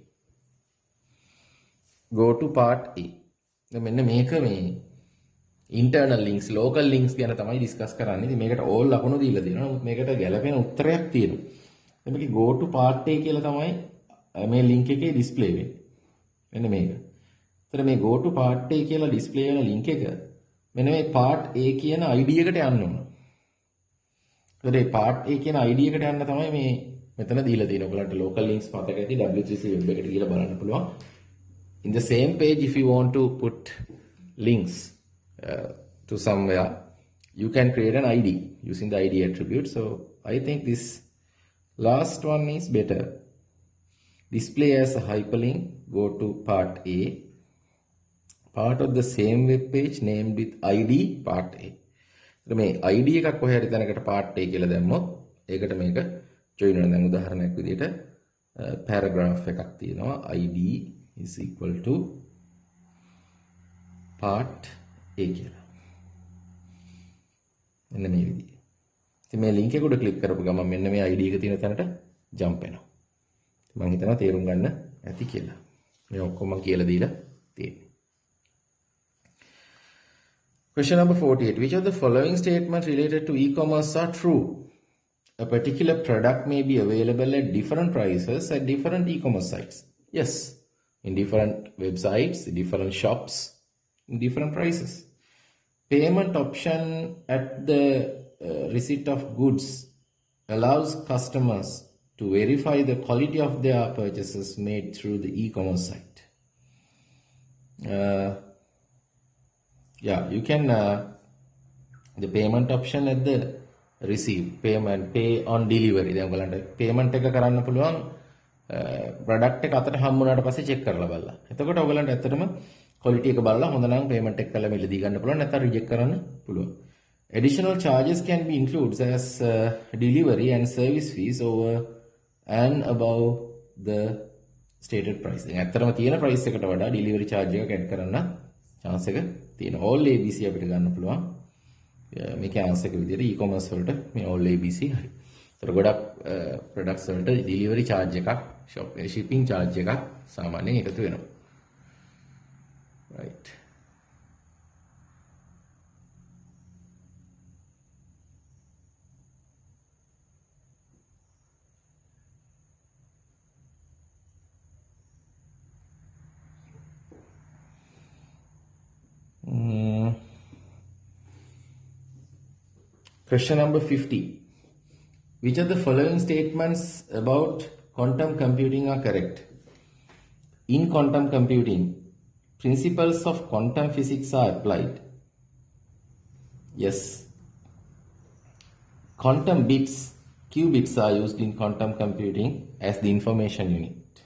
go to part A. මෙන්න මේක මේ internal links, local links ගැන තමයි discuss කරන්නේ. ඉතින් මේකට all ලකුණු දීලා තියෙනවා. නමුත් මේකට ගැළපෙන උත්තරයක් තියෙනවා. දැන් මේකේ go to part A කියලා තමයි මේ link එකේ display වෙන්නේ. මෙන්න මේක. ඒතර මේ go to part A කියලා display වෙන link එක මෙන්න මේ part A කියන ID එකට යන්න ඕන. ඒතර මේ part A කියන ID එකට යන්න තමයි මේ මෙතන දීලා තියෙනවා. ඔයගලන්ට local links මතක ඇති W3C web එකට ගිහලා බලන්න පුළුවන්. In the same page, if you want to put links to somewhere, you can create an ID using the ID attribute. So I think this last one is better. Display as a hyperlink, go to part A. Part of the same web page named with ID part A. මේ ID එකක් කොහේ හරි තැනකට part A කියලා දැම්මොත් ඒකට මේක join වෙනවා. දැන් උදාහරණයක් විදිහට paragraph එකක් තියෙනවා. ID is equal to part A කියලා. මෙන්න මේ විදිහට. ඉතින් මේ link එක උඩ click කරපු ගමන් මෙන්න මේ ID එක තියෙන තැනට jump වෙනවා. මම හිතනවා තේරුම් ගන්න ඇති කියලා. මේ ඔක්කොම කියලා දීලා තියෙනවා. Question number 48. Which of the following statements related to e-commerce are true? A particular product may be available at different prices at different e-commerce sites. Yes, in different websites, different shops, in different prices. Payment option at the receipt of goods allows customers to verify the quality of their purchases made through the e-commerce site. Yeah, you can the payment option at the receive payment pay on delivery. දැන් ඔයගලන්ට payment එක කරන්න පුළුවන් product එක අතට හම්බ වුණාට පස්සේ check කරලා බලලා. එතකොට ඔයගලන්ට ඇත්තටම quality එක බලලා හොඳ නම් payment එක කළා මිලදී ගන්න පුළුවන්, නැත්නම් reject කරන්න පුළුවන්. Additional charges can be included as delivery and service fees over and above the stated price. දැන් ඇත්තටම තියෙන price එකට වඩා delivery charge එක add කරන්න chance එක තියෙනවා. all ABC අපිට ගන්න පුළුවන්. මේකේ answer එක විදිහට e-commerce වලට මේ all ABC හරි. ඒතර ගොඩක් products වලට delivery charge එකක්, shipping charge එකක් සාමාන්‍යයෙන් එකතු වෙනවා. right. Question number 50. Which of the following statements about quantum computing are correct? In quantum computing, principles of quantum physics are applied. Yes. Quantum bits, qubits, are used in quantum computing as the information unit.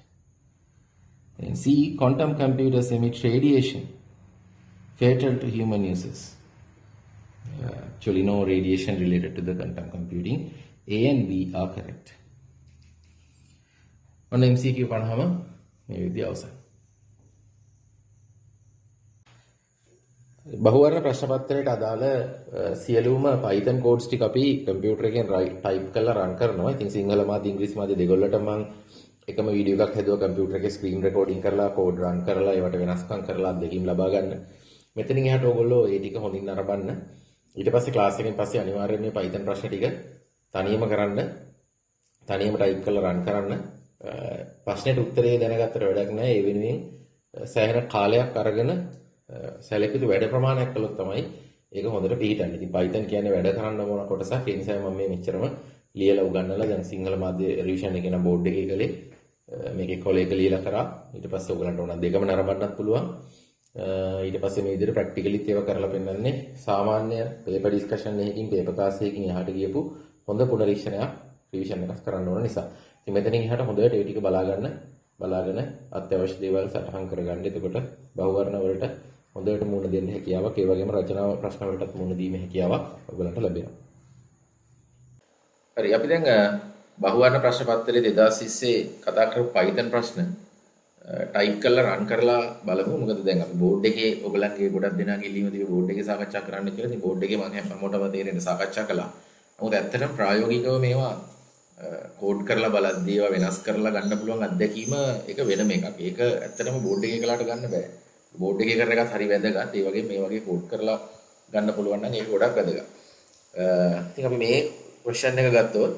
And C, quantum computers emit radiation fatal to human users. Actually, no radiation related to the quantum computing. A and B are correct. On MCQ පණහම මේ විදිය අවසන්. බහුවර්ණ ප්‍රශ්න පත්‍රයට අදාළ සියලුම Python codes ටික අපි computer එකෙන් type කරලා run කරනවා. ඉතින් සිංහල මාධ්‍ය ඉංග්‍රීසි මාධ්‍ය දෙගොල්ලට මම එකම වීඩියෝ එකක් හැදුවා කම්පියුටර් එකේ screen recording කරලා code run කරලා ඒවට වෙනස්කම් කරලා අත්දැකීම් ලබා ගන්න. මෙතනින් එහාට ඕගොල්ලෝ ඒ ටික හොඳින් නරඹන්න. ඊට පස්සේ ක්ලාස් එකෙන් පස්සේ අනිවාර්යයෙන් මේ Python ප්‍රශ්න ටික තනියම කරන්න, තනියම type කරලා run කරන්න. ප්‍රශ්නෙට උත්තරේ දැනගත්තට වැඩක් නැහැ. ඒ වෙනුවෙන් සෑහෙන කාලයක් අරගෙන සැලකිලි වැඩ ප්‍රමාණයක් කළොත් තමයි ඒක හොඳට පිළිහිටන්නේ. ඉතින් Python කියන්නේ වැඩ කරන්න ඕන කොටසක්. ඒ නිසා මම මේ මෙච්චරම ලියලා උගන්වලා දැන් සිංහල මාධ්‍ය රිවිෂන් එකේ නම් බෝඩ් එකේ කළේ මේකේ කොලේක ලියලා කරා. ඊට පස්සේ ඔයගලන්ට ඕන දෙකම නරඹන්නත් පුළුවන්. ඊට පස්සේ මේ විදිහට ප්‍රැක්ටිකලිත් ඒවා කරලා පෙන්නන්නේ සාමාන්‍ය පේපර් ඩිස්කෂන් එකකින් පේපර් ක්ලාස් එකකින් එහාට ගියපු හොඳ පුනරීක්ෂණයක් රිවිෂන් එකක් කරන්න ඕන නිසා. ඉතින් මෙතනින් එහාට හොඳට ඒ ටික බලාගෙන අත්‍යවශ්‍ය දේවල් සටහන් කරගන්න. එතකොට බහුවර්ණ වලට හොඳට මුහුණ දෙන්න හැකියාවක්, ඒ වගේම රචනා ප්‍රශ්න වලටත් මුහුණ දීමේ හැකියාවක් ඔයගලන්ට ලැබෙනවා. හරි, අපි දැන් බහුවර්ණ ප්‍රශ්න පත්‍රයේ 2020 කතා කරපු Python ප්‍රශ්න type කරලා run කරලා බලමු. මොකද දැන් අපි බෝඩ් එකේ ඔයගලන්ගේ ගොඩක් දෙනාගේ ඉල්ලීම තිබේ බෝඩ් එකේ සාකච්ඡා කරන්න කියලා. ඉතින් බෝඩ් එකේ මම හැමෝටම තේරෙන්න සාකච්ඡා කළා. නමුත් ඇත්තටම ප්‍රායෝගිකව මේවා කෝඩ් කරලා බලද්දී ඒවා වෙනස් කරලා ගන්න පුළුවන් අත්දැකීම ඒක වෙනම එකක්. ඒක ඇත්තටම බෝඩ් එකේ කළාට ගන්න බෑ. බෝඩ් එකේ කරන එකත් හරි වැදගත්. ඒ වගේ මේ වගේ කෝඩ් කරලා ගන්න පුළුවන් නම් ඒක ගොඩක් වැදගත්. ඉතින් අපි මේ question එක ගත්තොත්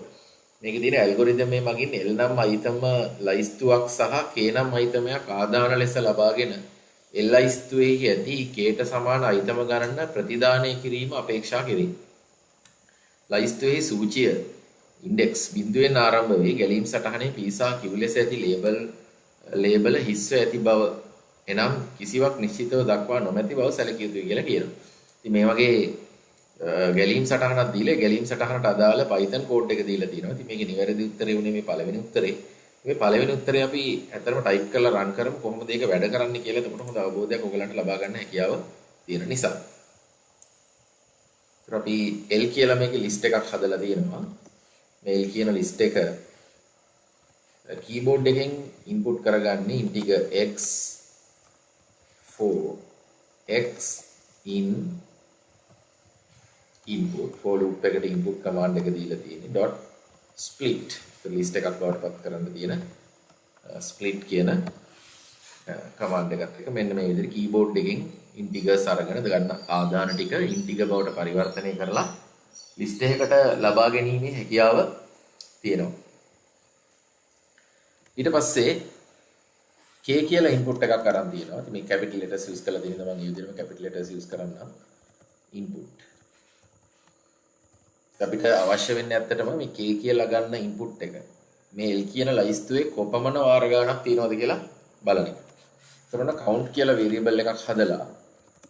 මේකේ තියෙන ඇල්ගොරිතම් මේ මගින් L නම් item ලයිස්තුවක් සහ K නම් itemයක් ආදාන ලෙස ලබාගෙන L ලයිස්තුවේ ඇති K ට සමාන item ගණන ප්‍රතිදානය කිරීම අපේක්ෂා කෙරේ. ලයිස්තුවේ සූචිය ඉන්ඩෙක්ස් බිඳුවෙන් ආරම්භ වේ ගැලීම් සටහනේ පීසා කිව් ලෙස ඇති ලේබල හිස්ව ඇති බව එනම් කිසිවක් නිශ්චිතව දක්වා නොමැති බව සැලකිය යුතුයි කියලා කියනවා. ඉතින් මේ වගේ ගැලීම් සටහනක් දීලා ගැලීම් සටහනට අදාළ Python කෝඩ් එක දීලා තියෙනවා. ඉතින් මේකේ නිවැරදි උත්තරේ උනේ මේ පළවෙනි උත්තරේ. මේ පළවෙනි උත්තරේ අපි ඇත්තටම ටයිප් කරලා රන් කරමු කොහොමද ඒක වැඩ කරන්නේ කියලා. එතකොට හොඳ අවබෝධයක් ඔයගලන්ට ලබා ගන්න හැකියාව තියෙන නිසා. ඒත් අපි L කියලා මේකේ ලිස්ට් එකක් හදලා තියෙනවා. මේ L කියන ලිස්ට් එක කීබෝඩ් එකෙන් ඉන්පුට් කරගන්නේ integer x for x in input for loop එකට input command එක දීලා තියෙන්නේ dot split ලිස්ට් එකක් බවට පත් කරන්න තියෙන split කියන command එකත් එක මෙන්න මේ විදිහට keyboard එකෙන් integers අරගෙන ගන්න ආදාන ටික integer බවට පරිවර්තනය කරලා ලිස්ට් එකකට ලබා ගැනීමේ හැකියාව තියෙනවා. ඊට පස්සේ k කියලා input එකක් අරන් තියෙනවා. ඉතින් මේ capital letters use කරලා තියෙනවා මම මේ විදිහටම capital letters use කරන්නම් input. අපිට අවශ්‍ය වෙන්නේ ඇත්තටම මේ k කියලා ගන්න input එක මේ L කියන ලයිස්තුවේ කොපමණ වාර ගණනක් තියෙනවද කියලා බලන එක. එතකොට count කියලා variable එකක් හදලා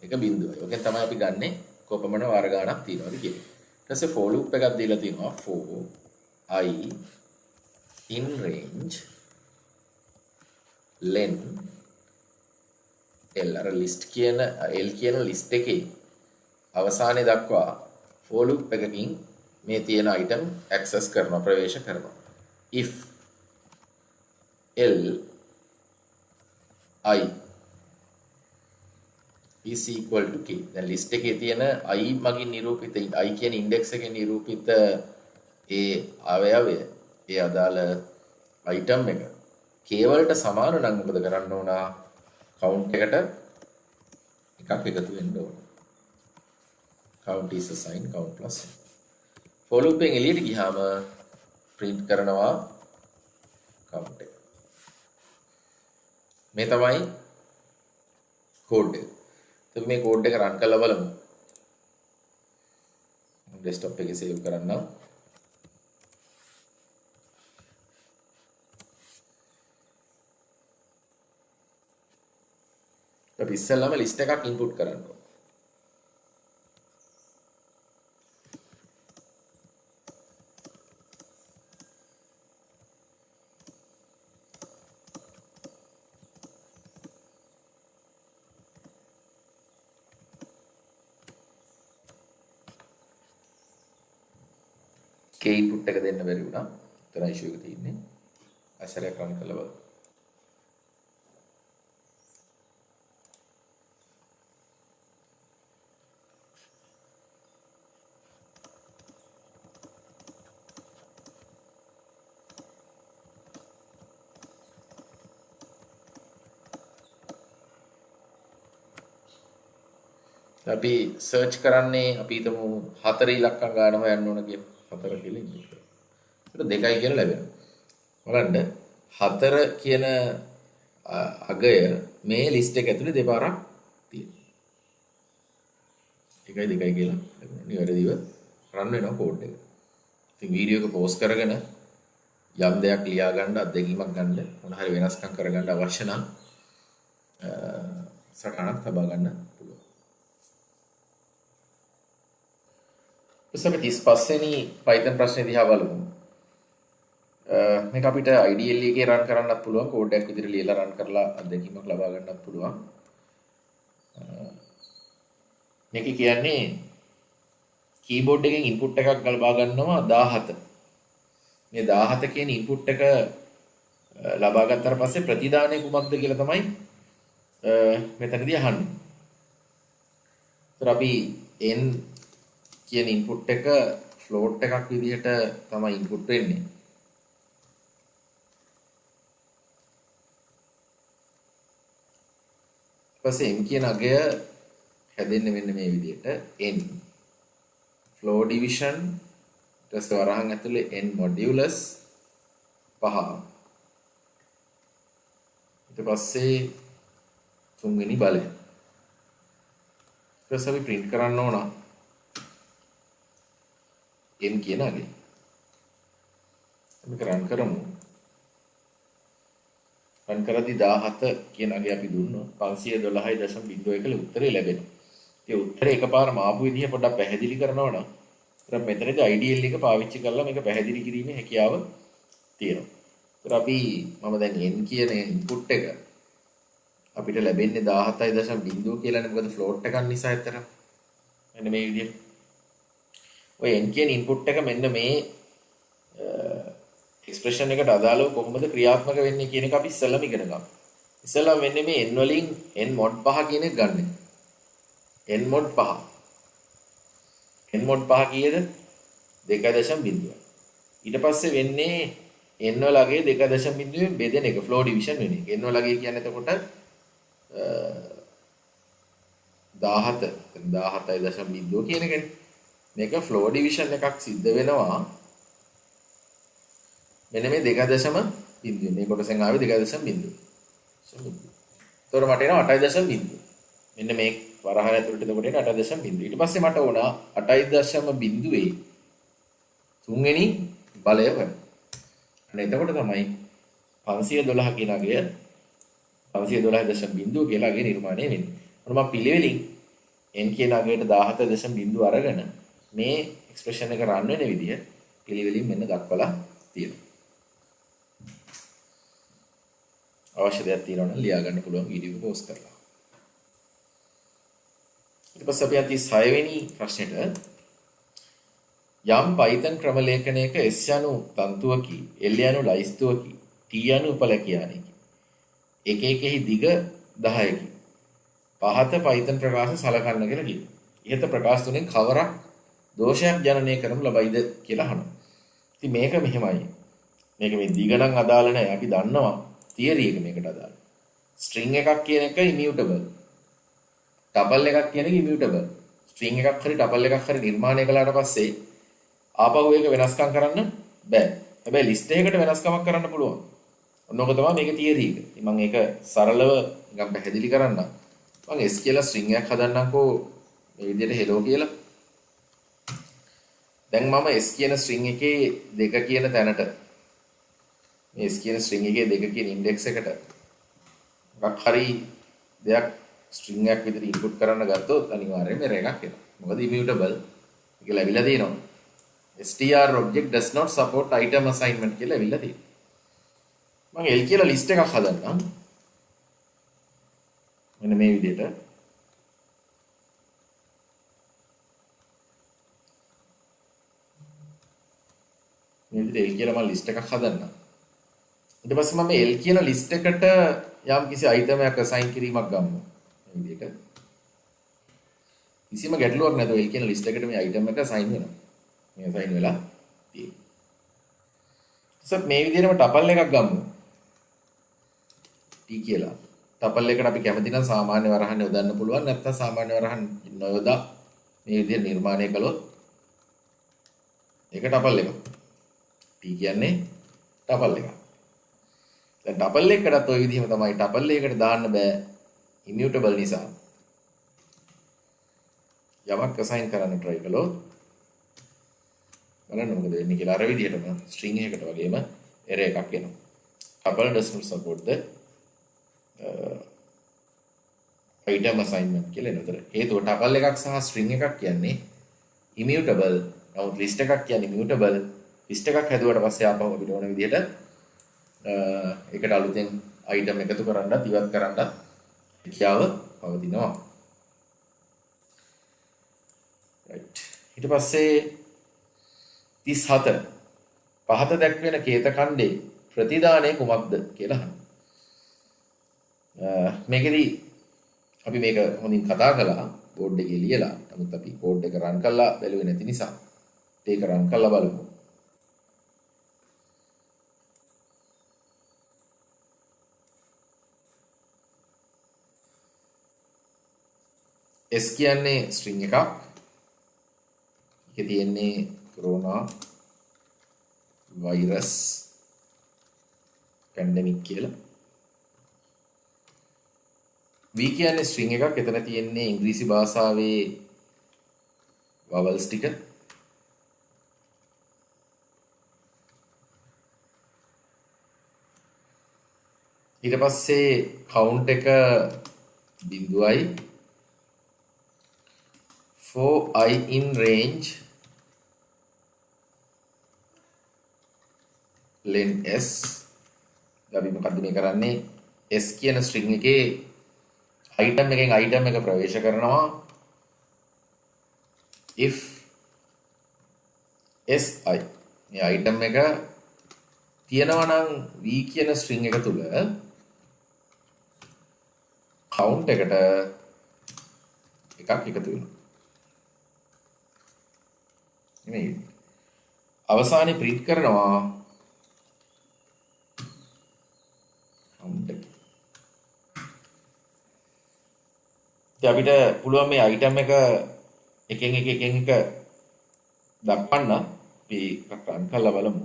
ඒක බිඳුවයි. ඔකෙන් තමයි අපි ගන්නෙ කොපමණ වාර ගණනක් තියෙනවද කියලා. ඊට පස්සේ for loop එකක් දීලා තියෙනවා for I in range len L අර list කියන L කියන list එකේ අවසානයේ දක්වා for loop එකකින් මේ තියෙන item access කරනවා ප්‍රවේශ කරනවා. if L I is equal to k දැන් list එකේ තියෙන I මගින් නිරූපිත I කියන index එකේ නිරූපිත ඒ අවයවය ඒ අදාළ item එක k වලට සමාන නම් මොකද කරන්න ඕන count එකට එකක් එකතු වෙන්න ඕන. count is a sign count plus for loop එකෙන් එළියට ගියාම print කරනවා count එක. මේ තමයි code එක. ඉතින් මේ code එක run කරලා බලමු. desktop එකේ save කරන්නම්. අපි ඉස්සෙල්ලාම list එකක් input කරන්න ඕන. k input එක දෙන්න බැරි වුණා. එතන issue එක තියෙන්නේ. අසරයක් run කරලා බලමු. අපි සර්ච් කරන්නේ අපි හිතමු 4 ඉලක්කම් ගන්න හොයන්න ඕන කියලා. 4 කියලා ඉන්පුට් කරනවා. ඒකට 2යි කියලා ලැබෙනවා. බලන්න 4 කියන අගය මේ ලිස්ට් එක ඇතුලේ දෙපාරක් තියෙනවා. 1යි 2යි කියලා ලැබෙනවා. නිවැරදිව රන් වෙනවා කෝඩ් එක. ඉතින් වීඩියෝ එක පෝස් කරගෙන යම් දෙයක් ලියා ගන්න අත්දැකීමක් ගන්න මොන හරි වෙනස්කම් කරගන්න අවශ්‍ය නම් සටහනක් තබා ගන්න පුළුවන්. අපි 35 වෙනි Python ප්‍රශ්නේ දිහා බලමු. මේක අපිට IDLE එකේ රන් කරන්නත් පුළුවන් කෝඩ් එකක් විදිහට ලියලා රන් කරලා අත්දැකීමක් ලබා ගන්නත් පුළුවන්. මේක කියන්නේ කීබෝඩ් එකෙන් ඉන්පුට් එකක් ලබා ගන්නවා 17. මේ 17 කියන ඉන්පුට් එක ලබා ගත්තාට පස්සේ ප්‍රතිදානය කුමක්ද කියලා තමයි මෙතනදී අහන්නේ. ඒතර අපි n කියන ඉන්පුට් එක ෆ්ලෝට් එකක් විදිහට තමයි ඉන්පුට් වෙන්නේ. ඊපස්සේ m කියන අගය හැදෙන්නේ මෙන්න මේ විදිහට n flow division ඊට පස්සේ වරහන් ඇතුලේ n modulus 5 ඊට පස්සේ තුන්වෙනි බලය ඊට පස්සේ අපි print කරන්න ඕන n කියන අගය මේක රන් කරමු. රන් කරද්දී 17 කියන අගය අපි දුන්නොත් 512.01 උත්තරේ ලැබෙනවා. ඒ උත්තරේ එකපාරම ආපු විදිහ පොඩ්ඩක් පැහැදිලි කරනවා නම් දැන් මෙතනදී IDL එක පාවිච්චි කරලා මේක පැහැදිලි කිරීමේ හැකියාව තියෙනවා. ඒතර අපි මම දැන් n කියන ඉන්පුට් එක අපිට ලැබෙන්නේ 17.0 කියලානේ. මොකද ෆ්ලෝට් එකක් නිසා ඇත්තටම. මෙන්න මේ විදිහට. ඔය n කියන ඉන්පුට් එක මෙන්න මේ එක්ස්ප්‍රෙෂන් එකට අදාළව කොහොමද ක්‍රියාත්මක වෙන්නේ කියන එක අපි ඉස්සෙල්ලාම ඉගෙන ගමු. ඉස්සෙල්ලාම වෙන්නේ මේ n වලින් n mod 5 කියන එක ගන්න. n mod 5. n mod 5 කීයද? 2.0. ඊට පස්සේ වෙන්නේ n වලගේ 2.0 බෙදෙන එක ෆ්ලෝ ඩිවිෂන් වෙන එක. n වලගේ කියන්නේ එතකොට 17.0 කියන එකනේ. මේක ෆ්ලෝ ඩිවිෂන් එකක් සිද්ධ වෙනවා. මෙන්න මේ 2.0 මේ කොටසෙන් ආවේ 2.0. එතකොට මට එනවා 8.0. මෙන්න මේ වරහය ඇතුළට එතකොට එන 8.0. ඊට පස්සේ මට ඕන 8.0 තුන්වෙනි බලය වෙන. අන්න එතකොට තමයි 512 කියන අගය 512.0 කියලා අගය නිර්මාණය වෙන්නේ. මොන මම පිළිවෙලින් n කියන අගයට 17.0 අරගෙන මේ එක්ස්ප්‍රෙෂන් එක රන් වෙන විදිය පිළිවෙලින් මෙන්න දක්වලා තියෙනවා. අවශ්‍ය දෙයක් තියෙනවා නම් ලියා ගන්න පුළුවන් වීඩියෝ එක පෝස්ට් කරලා. ඊට පස්සේ අපි අති 6 වෙනි ප්‍රශ්නෙට යම් Python ක්‍රම ලේඛනයක S යනු තන්තුවකි, L යනු ලයිස්තුවකි, T යනු උපලකයානකි. එක එකෙහි දිග 10කි. පහත Python ප්‍රකාශ සලකන්න කියලා කියනවා. ඉහත ප්‍රකාශ තුනෙන් කවරක් දෝෂයක් ජනනය කරනු ලබයිද කියලා අහනවා. ඉතින් මේක මෙහෙමයි. මේක මේ දිග නම් අදාළ නැහැ. අපි දන්නවා තියරි එක මේකට අදාළ. string එකක් කියන එක immutable. tuple එකක් කියන එක immutable. string එකක් හරි tuple එකක් හරි නිර්මාණය කළාට පස්සේ ආපහු ඒක වෙනස්කම් කරන්න බෑ. හැබැයි list එකකට වෙනස්කමක් කරන්න පුළුවන්. ඔන්නෝක තමයි මේකේ තියරි එක. ඉතින් මම ඒක සරලව නිකන් පැහැදිලි කරන්නම්. මම s කියලා string එකක් හදන්නම්කෝ මේ විදිහට hello කියලා. දැන් මම s කියන string එකේ 2 කියන තැනට මේ s කියන string එකේ 2 කියන index එකට මොකක් හරි දෙයක් string එකක් විදිහට input කරන්න ගත්තොත් අනිවාර්යයෙන්ම error එකක් එනවා. මොකද immutable ඒක ලැබිලා තියෙනවා. str object does not support item assignment කියලා ලැබිලා තියෙනවා. මම l කියලා list එකක් හදන්නම්. මෙන්න මේ විදිහට මේ විදිහට l කියලා මම list එකක් හදන්නම්. ඊට පස්සේ මම l කියන list එකට යම් කිසි item එකක් assign කිරීමක් ගමු. මේ විදිහට කිසිම ගැටලුවක් නැතුව l කියන list එකට මේ item එක assign වෙනවා. මේ assign වෙලා තියෙනවා. ඊට මේ විදිහටම tuple එකක් ගමු. t කියලා. tuple එකට අපි කැමති නම් සාමාන්‍ය වරහන් යොදන්න පුළුවන්. නැත්නම් සාමාන්‍ය වරහන් නොයොදා මේ විදිහට නිර්මාණය කළොත් ඒක tuple එකක්. t කියන්නේ tuple එකක්. දැන් tuple එකකටත් ওই විදිහම තමයි tuple එකකට දාන්න බෑ immutable නිසා. යමක් assign කරන්න try කළොත් බලන්න මොකද වෙන්නේ කියලා. අර විදිහටම string එකකට වගේම error එකක් එනවා. tuple does not support the item assignment කියලා එනතර. හේතුව tuple එකක් සහ string එකක් කියන්නේ immutable. නමුත් list එකක් කියන්නේ mutable. list එකක් හැදුවට පස්සේ ආපහු අපිට ඕන විදිහට ඒකට අලුතෙන් item එකතු කරන්නත් ඉවත් කරන්නත් හැකියාව පවතිනවා. right. ඊට පස්සේ 37 පහත දැක්වෙන කේත ඛණ්ඩේ ප්‍රතිදානය කුමක්ද කියලා අහනවා. මේකෙදි අපි මේක හොඳින් කතා කළා බෝඩ් එකේ ලියලා. නමුත් අපි කෝඩ් එක රන් කරලා බැලුවේ නැති නිසා ඒක රන් කරලා බලමු. S කියන්නේ string එකක්. ඒකේ තියෙන්නේ corona virus pandemic කියලා. V කියන්නේ string එකක්. එතන තියෙන්නේ ඉංග්‍රීසි භාෂාවේ vowels ටික. ඊට පස්සේ count එක බිඳුවයි for I in range len s. අපි මොකද්ද මේ කරන්නේ? s කියන string එකේ item එකෙන් item එක ප්‍රවේශ කරනවා if si මේ item එක තියෙනවා නම් v කියන string එක තුල count එකට එකක් එකතු වෙනවා. නෙමෙයි. අවසානයේ print කරනවා count එක. ඉතින් අපිට පුළුවන් මේ item එක එකෙන් එක දක්වන්න අපි රන් කරලා බලමු.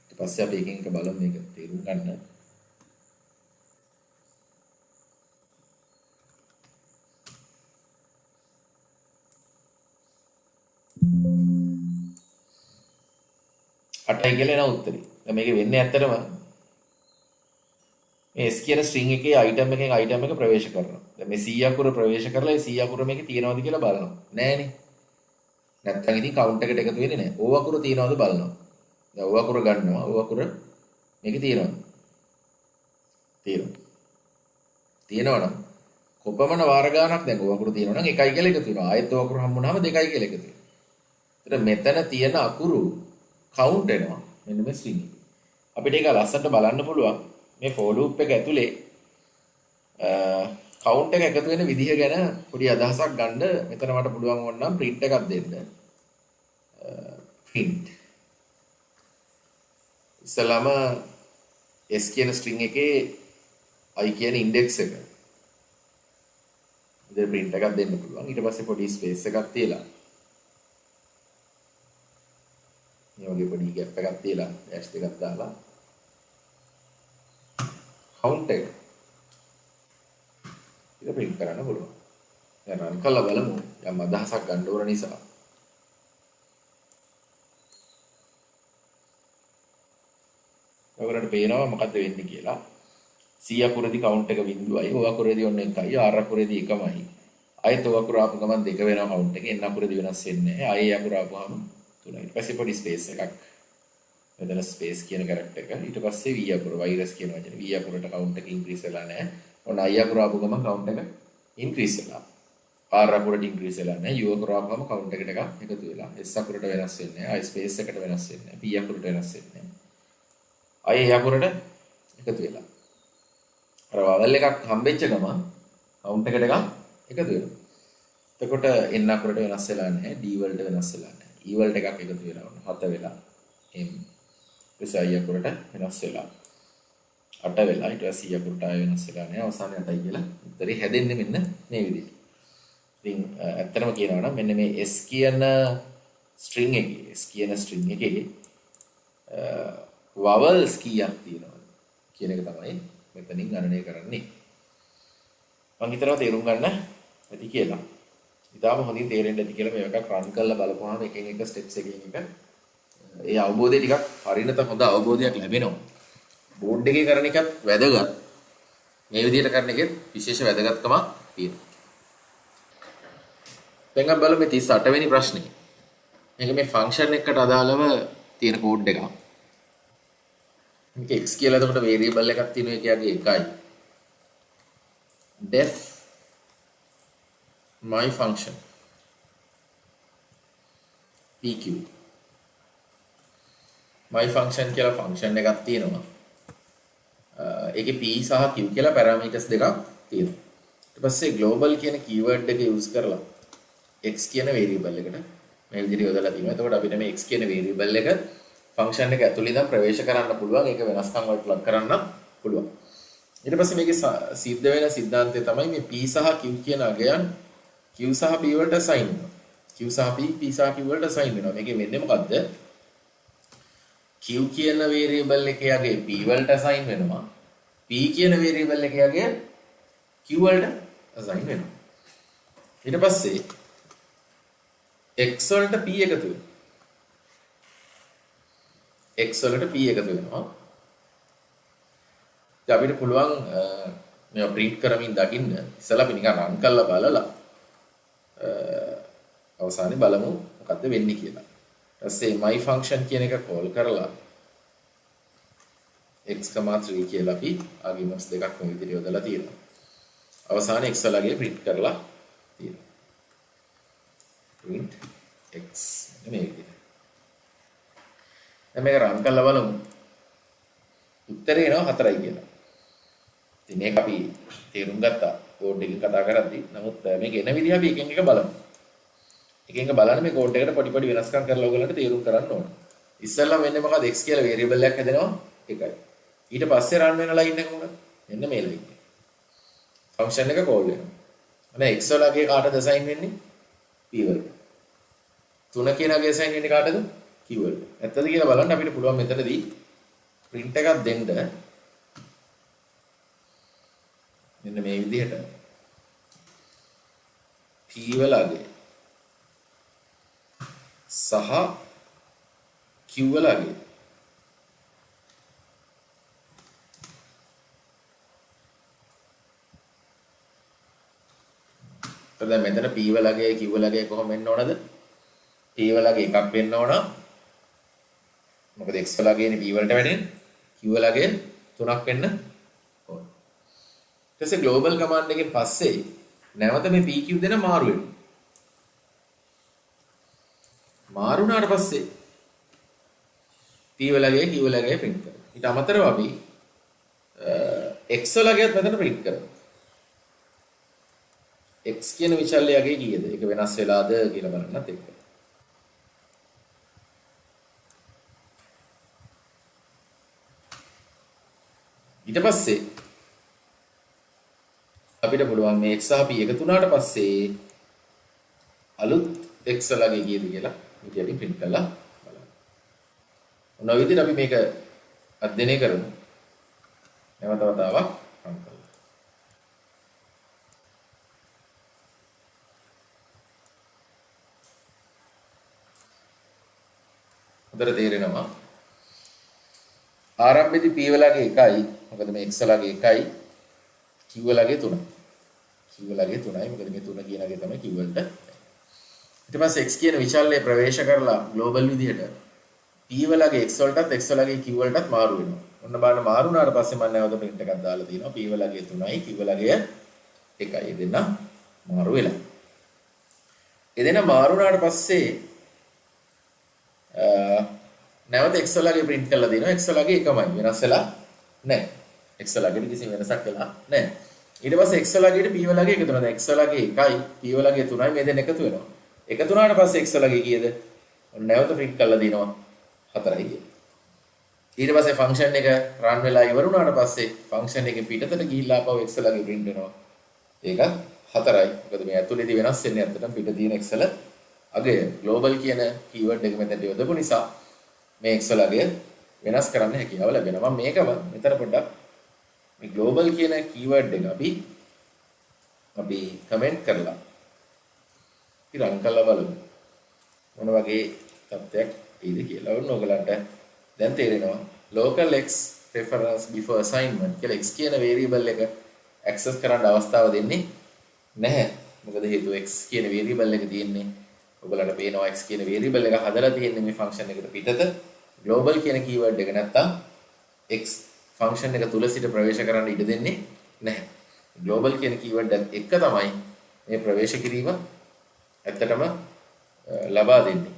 ඊට පස්සේ අපි එකෙන් එක බලමු මේක තේරුම් ගන්න. අටයි කියලා එන උත්තරේ. දැන් මේක වෙන්නේ ඇත්තටම මේ S කියන string එකේ item එකෙන් item එක ප්‍රවේශ කරනවා. දැන් මේ C අකුර ප්‍රවේශ කරලා ඒ C අකුර මේකේ තියෙනවද කියලා බලනවා. නෑනේ. නැත්තම් ඉතින් count එකට එකතු වෙන්නේ නෑ. O අකුර තියෙනවද බලනවා. දැන් O අකුර ගන්නවා. O අකුර මේකේ තියෙනවද? තියෙනවා. තියෙනවනම් කොපමණ වාර ගානක් දැන් O අකුර තියෙනවනම් 1යි කියලා එකතු වෙනවා. ආයෙත් O අකුර හම්බුනහම 2යි කියලා එකතු වෙනවා. එතන මෙතන තියෙන අකුරු count වෙනවා. මෙන්න මේ string එක. අපිට ඒක ලස්සනට බලන්න පුළුවන්. මේ for loop එක ඇතුලේ count එක එකතු වෙන විදිහ ගැන පොඩි අදහසක් ගන්න මෙතන මට පුළුවන් වුණා නම් print එකක් දෙන්න. print ඉස්සලාම s කියන string එකේ i කියන index එක. ඉතින් print එකක් දෙන්න පුළුවන්. ඊට පස්සේ පොඩි space එකක් තියලා මේ වගේ පොඩි gap එකක් තියලා dash දෙකක් දාලා count එක ඉතින් print කරන්න පුළුවන්. දැන් run කරලා බලමු. යම් අදහසක් ගන්න ඕන නිසා. ඔයගොල්ලන්ට පේනවා මොකද්ද වෙන්නේ කියලා. C අකුරේදී count එක 0යි. O අකුරේදී ඔන්න 1යි. R අකුරේදී 1යි. ආයෙත් O අකුර ආපු ගමන් 2 වෙනවා count එක. N අකුරේදී වෙනස් වෙන්නේ නැහැ. ආයෙ අකුර ආපුවාම 3යි. ඊට පස්සේ පොඩි space එකක්. මෙතන space කියන character එක. ඊට පස්සේ V අකුර virus කියන වචනේ. V අකුරට count එක increase වෙලා නැහැ. ඔන්න I අකුර ආපු ගමන් count එක increase වෙලා. R අකුරට increase වෙලා නැහැ. U අකුර ආපුවම count එකට එකක් එකතු වෙලා. S අකුරට වෙනස් වෙන්නේ නැහැ. I space එකට වෙනස් වෙන්නේ නැහැ. P අකුරට වෙනස් වෙන්නේ නැහැ. I අකුරට එකතු වෙලා. අර vowel එකක් හම්බෙච්ච ගමන් count එකට එකක් එකතු වෙනවා. එතකොට N අකුරට වෙනස් වෙලා නැහැ. D වලට වෙනස් වෙලා නැහැ. E වලට එකක් එකතු වෙලා 7 වෙලා. M I අකුරට වෙනස් වෙලා 8 වෙලා ඊට පස්සේ C අකුරට ආය වෙනස් වෙලා නැහැ. අවසානයේ 8යි කියලා උත්තරේ හැදෙන්නේ මෙන්න මේ විදිහට. ඉතින් ඇත්තටම කියනවා නම් මෙන්න මේ S කියන string එකේ vowels කීයක් තියෙනවද කියන එක තමයි මෙතනින් ගණනය කරන්නේ. මම හිතනවා තේරුම් ගන්න ඇති කියලා. ඉතාලම හොඳින් තේරෙන්න ඇති කියලා මේ එකක් run කරලා බලපුවාම එකෙන් එක steps එකකින් එක ඒ අවබෝධය ටිකක් හරිනත හොඳ අවබෝධයක් ලැබෙනවා. බෝඩ් එකේ කරන එකත් වැදගත්. මේ විදිහට කරන එකෙත් විශේෂ වැදගත්කමක් තියෙනවා. දැන් අපි බලමු 38 වෙනි ප්‍රශ්නේ. මේක මේ ෆන්ක්ෂන් එකකට අදාළව තියෙන කෝඩ් එකක්. මේක x කියලා එතකොට වේරියබල් එකක් තියෙනවා ඒකගේ 1යි. def my function pq my function කියලා ෆන්ක්ෂන් එකක් තියෙනවා. ඒකේ p සහ q කියලා පැරාමීටර්ස් දෙකක් තියෙනවා. ඊට පස්සේ global කියන keyword එක use කරලා x කියන variable එකට මේ විදිහට යොදලා තියෙනවා. එතකොට අපිට මේ x කියන variable එක ෆන්ක්ෂන් එක ඇතුළේ ඉඳන් ප්‍රවේශ කරන්න පුළුවන්. ඒක වෙනස්කම් වලට ලක් කරන්න පුළුවන්. ඊට පස්සේ මේකේ සිද්ධ වෙන સિદ્ધාන්තය තමයි මේ p සහ q කියන අගයන් q සහ p වලට assign වෙනවා. q සහ p සහ q වලට assign වෙනවා. මේකේ වෙන්නේ මොකද්ද? q කියන variable එකේ යගේ p වලට assign වෙනවා. p කියන variable එකේ යගේ q වලට assign වෙනවා. ඊට පස්සේ x වලට p එකතු වෙනවා. x වලට p එකතු වෙනවා. ඉතින් අපිට පුළුවන් මේවා print කරමින් දකින්න ඉස්සලා අපි නිකන් run කරලා බලලා අවසානයේ බලමු මොකද්ද වෙන්නේ කියලා. ඊට පස්සේ my function කියන එක call කරලා x,3 කියලා අපි arguments දෙකක් මේ විදිහට යොදලා තියෙනවා. අවසානයේ x වලගේ print කරලා තියෙනවා. print x මේ විදිහට. දැන් මේක run කරලා බලමු. උත්තරේ එනවා 4යි කියලා. ඉතින් මේක අපි තේරුම් ගත්තා කෝඩ් එකකින් කතා කරද්දී. නමුත් මේක එන විදිහ අපි එකෙන් එක බලමු. එකෙන් එක බලන්න මේ කෝඩ් එකට පොඩි පොඩි වෙනස්කම් කරලා ඔයගලන්ට තේරුම් කරන්න ඕන. ඉස්සෙල්ලා මෙන්න මොකද x කියලා variable එකක් හැදෙනවා එකයි. ඊට පස්සේ run වෙන line එක මොකක්ද? මෙන්න මේ line එක. function එක call වෙනවා. අනේ x වලගේ කාටද assign වෙන්නේ? p වලට. 3 කියනගේ assign වෙන්නේ කාටද? q වලට. ඇත්තද කියලා බලන්න අපිට පුළුවන් මෙතනදී print එකක් දෙන්න. මෙන්න මේ විදිහට p වලගේ සහ q වලගේ දැන් මෙතන p වලගේ q වලගේ කොහොම වෙන්න ඕනද? p වලගේ එකක් වෙන්න ඕන. මොකද x වලගේනේ p වලට වැඩෙන්නේ. q වලගේ 3ක් වෙන්න ඕන. ඊට පස්සේ global command එකෙන් පස්සේ නැවත මේ pq දෙන මාරු වෙනවා. මාරු වුණාට පස්සේ p වලගේ q වලගේ print කරනවා. ඊට අමතරව අපි x වලගේත් මෙතන print කරනවා. x කියන විචල්‍යයගේ කීයද? ඒක වෙනස් වෙලාද කියලා බලන්නත් එක්ක. ඊට පස්සේ අපිට පුළුවන් මේ x සහ p එකතු වුණාට පස්සේ අලුත් x වලගේ කීයද කියලා විදියට print කරලා බලන්න. ඔන්න ඔය විදිහට අපි මේක අධ්‍යයනය කරමු. නැවත වතාවක් run කරලා. හොඳට තේරෙනවා. ආරම්භයේදී p වලගේ 1යි. මොකද මේ x වලගේ 1යි. q වලගේ 3යි. q වලගේ 3යි. මොකද මේ 3 කියනගේ තමයි q වලට. ඊට පස්සේ x කියන විචල්‍යය ප්‍රවේශ කරලා ග්ලෝබල් විදිහට p වලගේ x වලටත් x වලගේ q වලටත් මාරු වෙනවා. ඔන්න බලන්න මාරු වුණාට පස්සේ මම නැවත print එකක් දාලා තියෙනවා. p වලගේ 3යි q වලගේ 1යි. දෙන්න මාරු වෙලා. ඒ දෙන්න මාරු වුණාට පස්සේ නැවත x වලගේ print කරලා දෙනවා. x වලගේ එකමයි වෙනස් වෙලා නැහැ. x වලගේ කිසි වෙනසක් වෙලා නැහැ. ඊට පස්සේ x වලගේ p වලගේ එකතු වෙනවා. x වලගේ 1යි p වලගේ 3යි මේ දෙන්න එකතු වෙනවා. එකතු වුණාට පස්සේ x වලගේ කීයද? ඔන්න නැවත print කරලා දෙනවා 4යි කිය. ඊට පස්සේ function එක run වෙලා ඉවර වුණාට පස්සේ function එකේ පිටතට ගිහිල්ලා ආපහු x වලගේ print වෙනවා. ඒක 4යි. මොකද මේ ඇතුළේදී වෙනස් වෙන්නේ අතටම පිට තියෙන x වල අගය global කියන keyword එක මෙතනට යොදපු නිසා මේ x වලගේ වෙනස් කරන්න හැකියාව ලැබෙනවා. මම මේකම මෙතන පොඩ්ඩක් මේ global කියන keyword එක අපි comment කරලා ඉරන් කළා බලමු. මොන වගේ තත්ත්වයක් එයිද කියලා. ඔන්න ඔයගලන්ට දැන් තේරෙනවා local x reference before assignment කියලා x කියන variable එක access කරන්න අවස්ථාව දෙන්නේ නැහැ. මොකද හේතුව x කියන variable එක තියෙන්නේ ඔයගලන්ට පේනවා x කියන variable එක හදලා තියෙන්නේ මේ function එකට පිටත global කියන keyword එක නැත්තම් x function එක තුල සිට ප්‍රවේශ කරන්න ඉඩ දෙන්නේ නැහැ. global කියන keyword එක තමයි මේ ප්‍රවේශ කිරීම ඇත්තටම ලබා දෙන්නේ.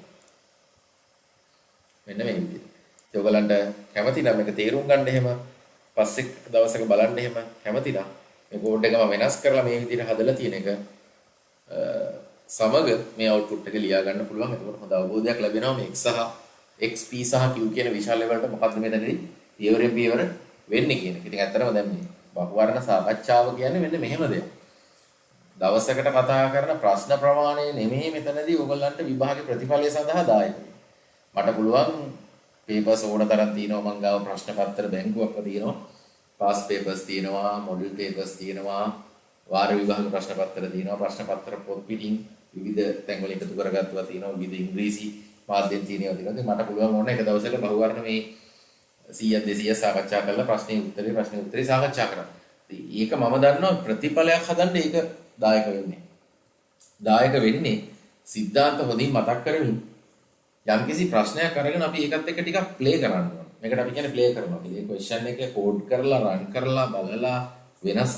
මෙන්න මේ විදිහට. ඒ ඔයගලන්ට කැමති නම් මේක තේරුම් ගන්න එහෙම පස්සේ දවසක බලන්න එහෙම කැමති නම් මේ කෝඩ් එකම වෙනස් කරලා මේ විදිහට හදලා තියෙන එක සමග මේ අවුට්පුට් එක ලියා ගන්න පුළුවන්. එතකොට හොඳ අවබෝධයක් ලැබෙනවා මේ x සහ x p සහ q කියන විශාල වලට මොකද්ද මෙතනදී පියවරෙන් පියවර වෙන්නේ කියන එක. ඉතින් ඇත්තටම දැන් මේ බහුවර්ණ සාකච්ඡාව කියන්නේ මෙන්න මෙහෙම දෙයක්. දවසකට කතා කරන ප්‍රශ්න ප්‍රමාණය නෙමෙයි මෙතනදී ඔයගොල්ලන්ට විභාගේ ප්‍රතිඵලය සඳහා දායක වෙන්නේ. මට පුළුවන් පේපර්ස් ඕන තරම් තියෙනවා මං ගාව ප්‍රශ්න පත්‍ර බැංකුවක්ම තියෙනවා. පාස් පේපර්ස් තියෙනවා, මොඩල් පේපර්ස් තියෙනවා, වාර විභාග ප්‍රශ්න පත්‍ර තියෙනවා, ප්‍රශ්න පත්‍ර පොත් පිටින් විවිධ තැන් වල එකතු කරගත්තා තියෙනවා, විවිධ ඉංග්‍රීසි මාධ්‍යෙන් තියෙනවා. ඉතින් මට පුළුවන් ඕන එක දවසක බහුවර්ණ මේ 100 200 සාකච්ඡා කරලා ප්‍රශ්නේ උත්තරේ සාකච්ඡා කරා. ඒක මම දන්නවා ප්‍රතිඵලයක් හදන්න ඒක දායක වෙන්නේ. දායක වෙන්නේ සිද්ධාන්ත හොඳින් මතක් කරමින් යම්කිසි ප්‍රශ්නයක් අරගෙන අපි ඒකත් එක්ක ටිකක් ප්ලේ කරන්න ඕන. මේකට අපි කියන්නේ ප්ලේ කරනවා. අපි මේ ක්වෙස්චන් එක කෝඩ් කරලා රන් කරලා බලලා වෙනස්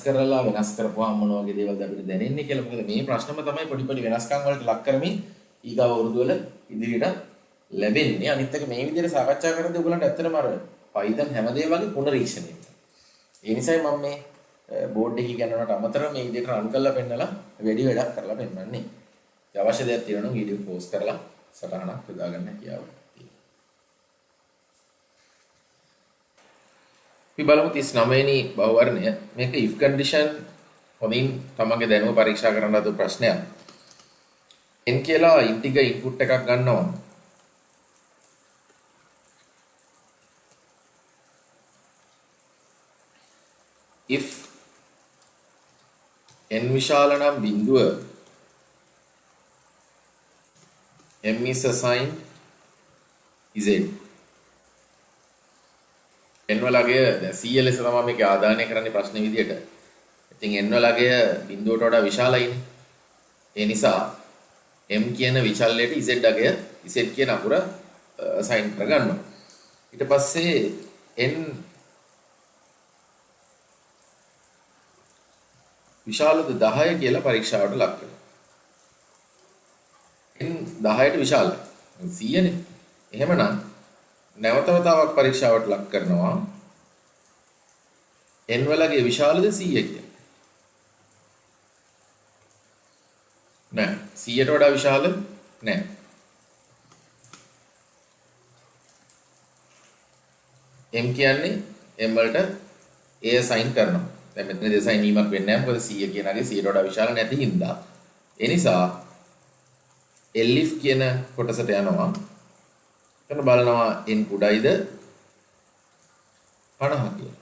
කරපුවාම මොන වගේ දේවල්ද අපිට දැනෙන්නේ කියලා. මොකද මේ ප්‍රශ්නම තමයි පොඩි පොඩි වෙනස්කම් වලට ලක් කරමින් ඊගාව අවුරුදු වල ඉදිරියට ලැබෙන්නේ. අනිත් එක මේ විදිහට සාකච්ඡා කරද්දී ඔයගලන්ට ඇත්තටම අර Python හැමදේම වගේ පුනරීක්ෂණය වෙනවා. ඒ නිසායි මම මේ බෝඩ් එකේ ගන්නවට අමතරව මේ විදිහට රන් කරලා පෙන්නලා වැඩි වැඩක් කරලා පෙන්නන්නේ. අවශ්‍ය දෙයක් තියෙනවා නම් වීඩියෝ පෝස්ට් කරලා සටහනක් යොදා ගන්න හැකියාව තියෙනවා. අපි බලමු 39 වෙනි බහුවර්ණය. මේක if condition හොඳින් තමන්ගේ දැනුම පරීක්ෂා කරන්න හදපු ප්‍රශ්නයක්. n කියලා integer input එකක් ගන්නවා. if n විශාල නම් බිඳුව m is assigned z n වලගේ දැන් c ලෙස තමයි මේක ආදානය කරන්නේ ප්‍රශ්නේ විදියට. ඉතින් n වලගේ බිඳුවට වඩා විශාලයිනේ. ඒ නිසා m කියන විචල්‍යයට z කියන අකුර assign කරගන්නවා. ඊට පස්සේ n විශාලද 10 කියලා පරීක්ෂාවට ලක් කරනවා. n 10ට විශාලයි. 100නේ. එහෙමනම් නැවත වතාවක් පරීක්ෂාවට ලක් කරනවා. n වලගේ විශාලද 100 කියලා. නෑ. 100ට වඩා විශාල නෑ. m කියන්නේ m වලට a assign කරනවා. දැන් මෙතන දෙසයින් වීමක් වෙන්නේ නැහැ. මොකද 100 කියනගේ 100ට වඩා විශාල නැති හින්දා. ඒ නිසා elif කියන කොටසට යනවා. එතන බලනවා n කුඩයිද 50 කියලා.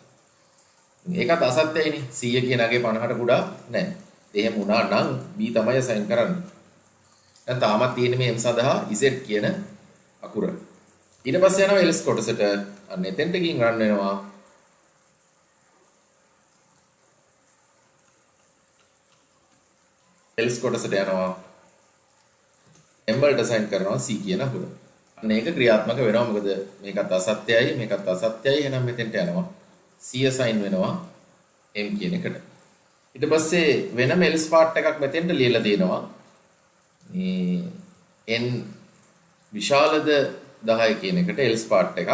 ඒකත් අසත්‍යයිනේ. 100 කියනගේ 50ට කුඩා නැහැ. එහෙම වුණා නම් b තමයි assign කරන්නේ. දැන් තාමත් තියෙන්නේ මේ m සඳහා z කියන අකුර. ඊට පස්සේ යනවා else කොටසට. අන්න එතෙන්ට ගිහින් රන් වෙනවා. else කොටසට යනවා. m වලට assign කරනවා c කියන අකුර. අන්න ඒක ක්‍රියාත්මක වෙනවා. මොකද මේකත් අසත්‍යයි මේකත් අසත්‍යයි. එහෙනම් මෙතෙන්ට යනවා. c assign වෙනවා m කියන එකට. ඊට පස්සේ වෙනම else part එකක් මෙතෙන්ට ලියලා තියෙනවා. මේ n විශාලද 10 කියන එකට else part එකක්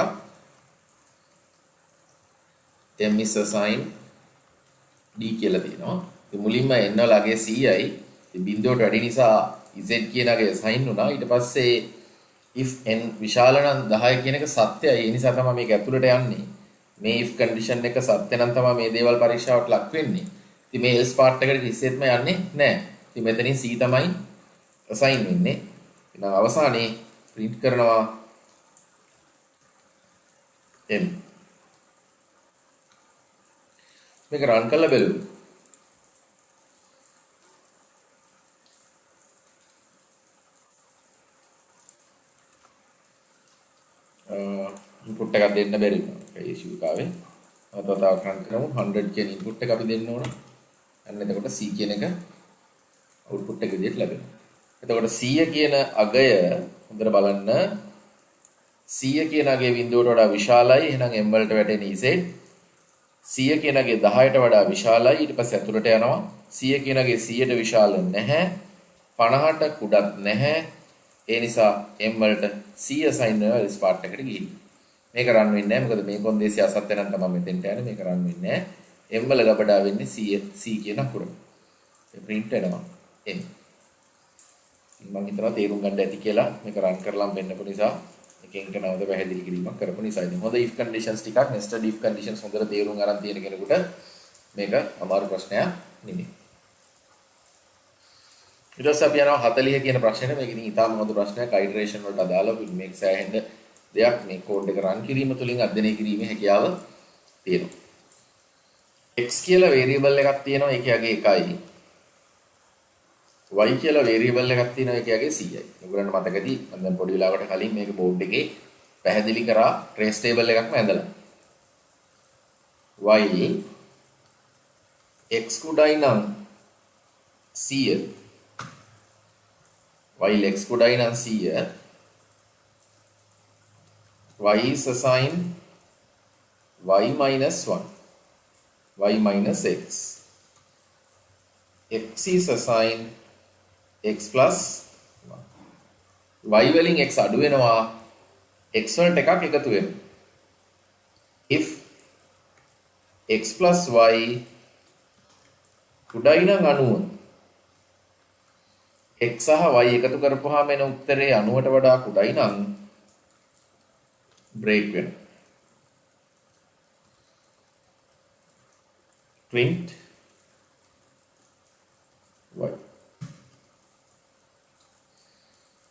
m is assigned d කියලා තියෙනවා. ඉතින් මුලින්ම n වලගේ c යි බිඳුවට වැඩි නිසා z කියනගේ assign වුණා. ඊට පස්සේ if n විශාල නම් 10 කියන එක සත්‍යයි. ඒ නිසා තමයි මේක ඇතුළට යන්නේ. මේ if condition එක සත්‍ය නම් තමයි මේ දේවල් පරීක්ෂාවට ලක් වෙන්නේ. ඉතින් මේ else part එකට කිසිසේත්ම යන්නේ නැහැ. ඉතින් මෙතනින් c තමයි assign වෙන්නේ. එහෙනම් අවසානයේ print කරනවා m. මේක run කරලා බලමු. ඉන්පුට් එකක් දෙන්න බැරි වුණා. ඒ ඉෂුව කාවේ. තවතාවක් රන් කරමු. 100 කියන ඉන්පුට් එක අපි දෙන්න ඕන. අන්න එතකොට c කියන එක අවුට්පුට් එක විදිහට ලැබෙනවා. එතකොට 100 කියන අගය හොඳට බලන්න 100 කියන අගයේ බිඳුවට වඩා විශාලයි. එහෙනම් m වලට වැටෙන z 100 කියන අගයේ 10ට වඩා විශාලයි. ඊට පස්සේ ඇතුළට යනවා 100 කියන අගයේ 100ට විශාල නැහැ. 50ට කුඩක් නැහැ. ඒ නිසා m වලට c assign වෙනවා else part එකට ගිහින්. මේක රන් වෙන්නේ නැහැ. මොකද මේ කොන්දේසිය අසත්‍ය නම් තමයි මෙතෙන්ට යන්නේ. මේක රන් වෙන්නේ නැහැ. m වල ගබඩා වෙන්නේ c කියන අකුර. ඒ print වෙනවා m. මම හිතනවා තේරුම් ගන්න ඇති කියලා මේක රන් කරලා මෙන්නපු නිසා එකෙන් එක නැවත පැහැදිලි කිරීමක් කරපු නිසා. ඉතින් හොඳ if conditions ටිකක් nested if conditions හොඳට තේරුම් අරන් තියෙන කෙනෙකුට මේක අමාරු ප්‍රශ්නයක් නෙමෙයි. ඊට පස්සේ අපි යනවා 40 කියන ප්‍රශ්නෙට. මේක ඉතින් ඉතාම හොඳ ප්‍රශ්නයක්. iteration වලට අදාළව මේක සෑහෙන දෙයක් මේ කෝඩ් එක රන් කිරීම තුළින් අධ්‍යයනය කිරීමේ හැකියාව තියෙනවා. x කියලා variable එකක් තියෙනවා. ඒකේ අගේ 1යි. y කියලා variable එකක් තියෙනවා. ඒකේ අගේ 100යි. ඔයගොල්ලන්ට මතකදී මම දැන් පොඩි වෙලාවකට කලින් මේක බෝඩ් එකේ පැහැදිලි කරා trace table එකක්ම ඇඳලා. while x කුඩයි නම් 100 while x කුඩයි නම් 100 y is assigned y minus 1 y minus x x is assigned x plus 1 y වලින් x අඩු වෙනවා x වලට එකක් එකතු වෙනවා if x plus y කුඩයි නම් 90 x සහ y එකතු කරපුවාම එන උත්තරේ 90ට වඩා කුඩයි නම් break වෙනවා print y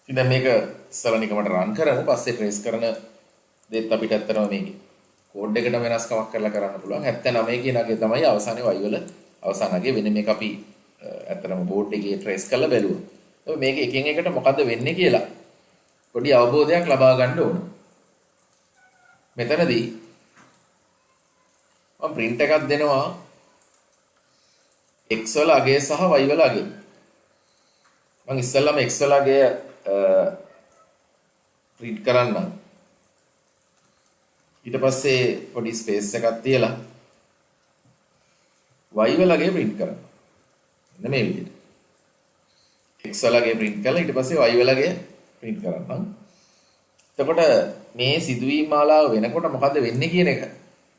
ඉතින් දැන් මේක සලනිකමට රන් කරමු පස්සේ ට්‍රේස් කරන දෙත් අපිට ඇත්තටම මේකේ කෝඩ් එකට වෙනස්කමක් කරලා කරන්න පුළුවන් 79 කියන අගේ තමයි අවසානයේ y වල අවසාන අගේ වෙන මේක අපි ඇත්තටම බෝඩ් එකේ ට්‍රේස් කරලා බැලුවා. මේක එකින් එකට මොකද්ද වෙන්නේ කියලා පොඩි අවබෝධයක් ලබා ගන්න ඕන. මෙතනදී මම print එකක් දෙනවා x වල අගය සහ y වල අගය. මම ඉස්සෙල්ලාම x වල අගය print කරන්නම්. ඊට පස්සේ පොඩි ස්පේස් එකක් තියලා y වල අගය print කරන්න. මෙන්න මේ විදිහට. x වල අගය print කරලා ඊට පස්සේ y වල අගය print කරන්නම්. එතකොට මේ සිදුවීම් මාලාව වෙනකොට මොකද වෙන්නේ කියන එක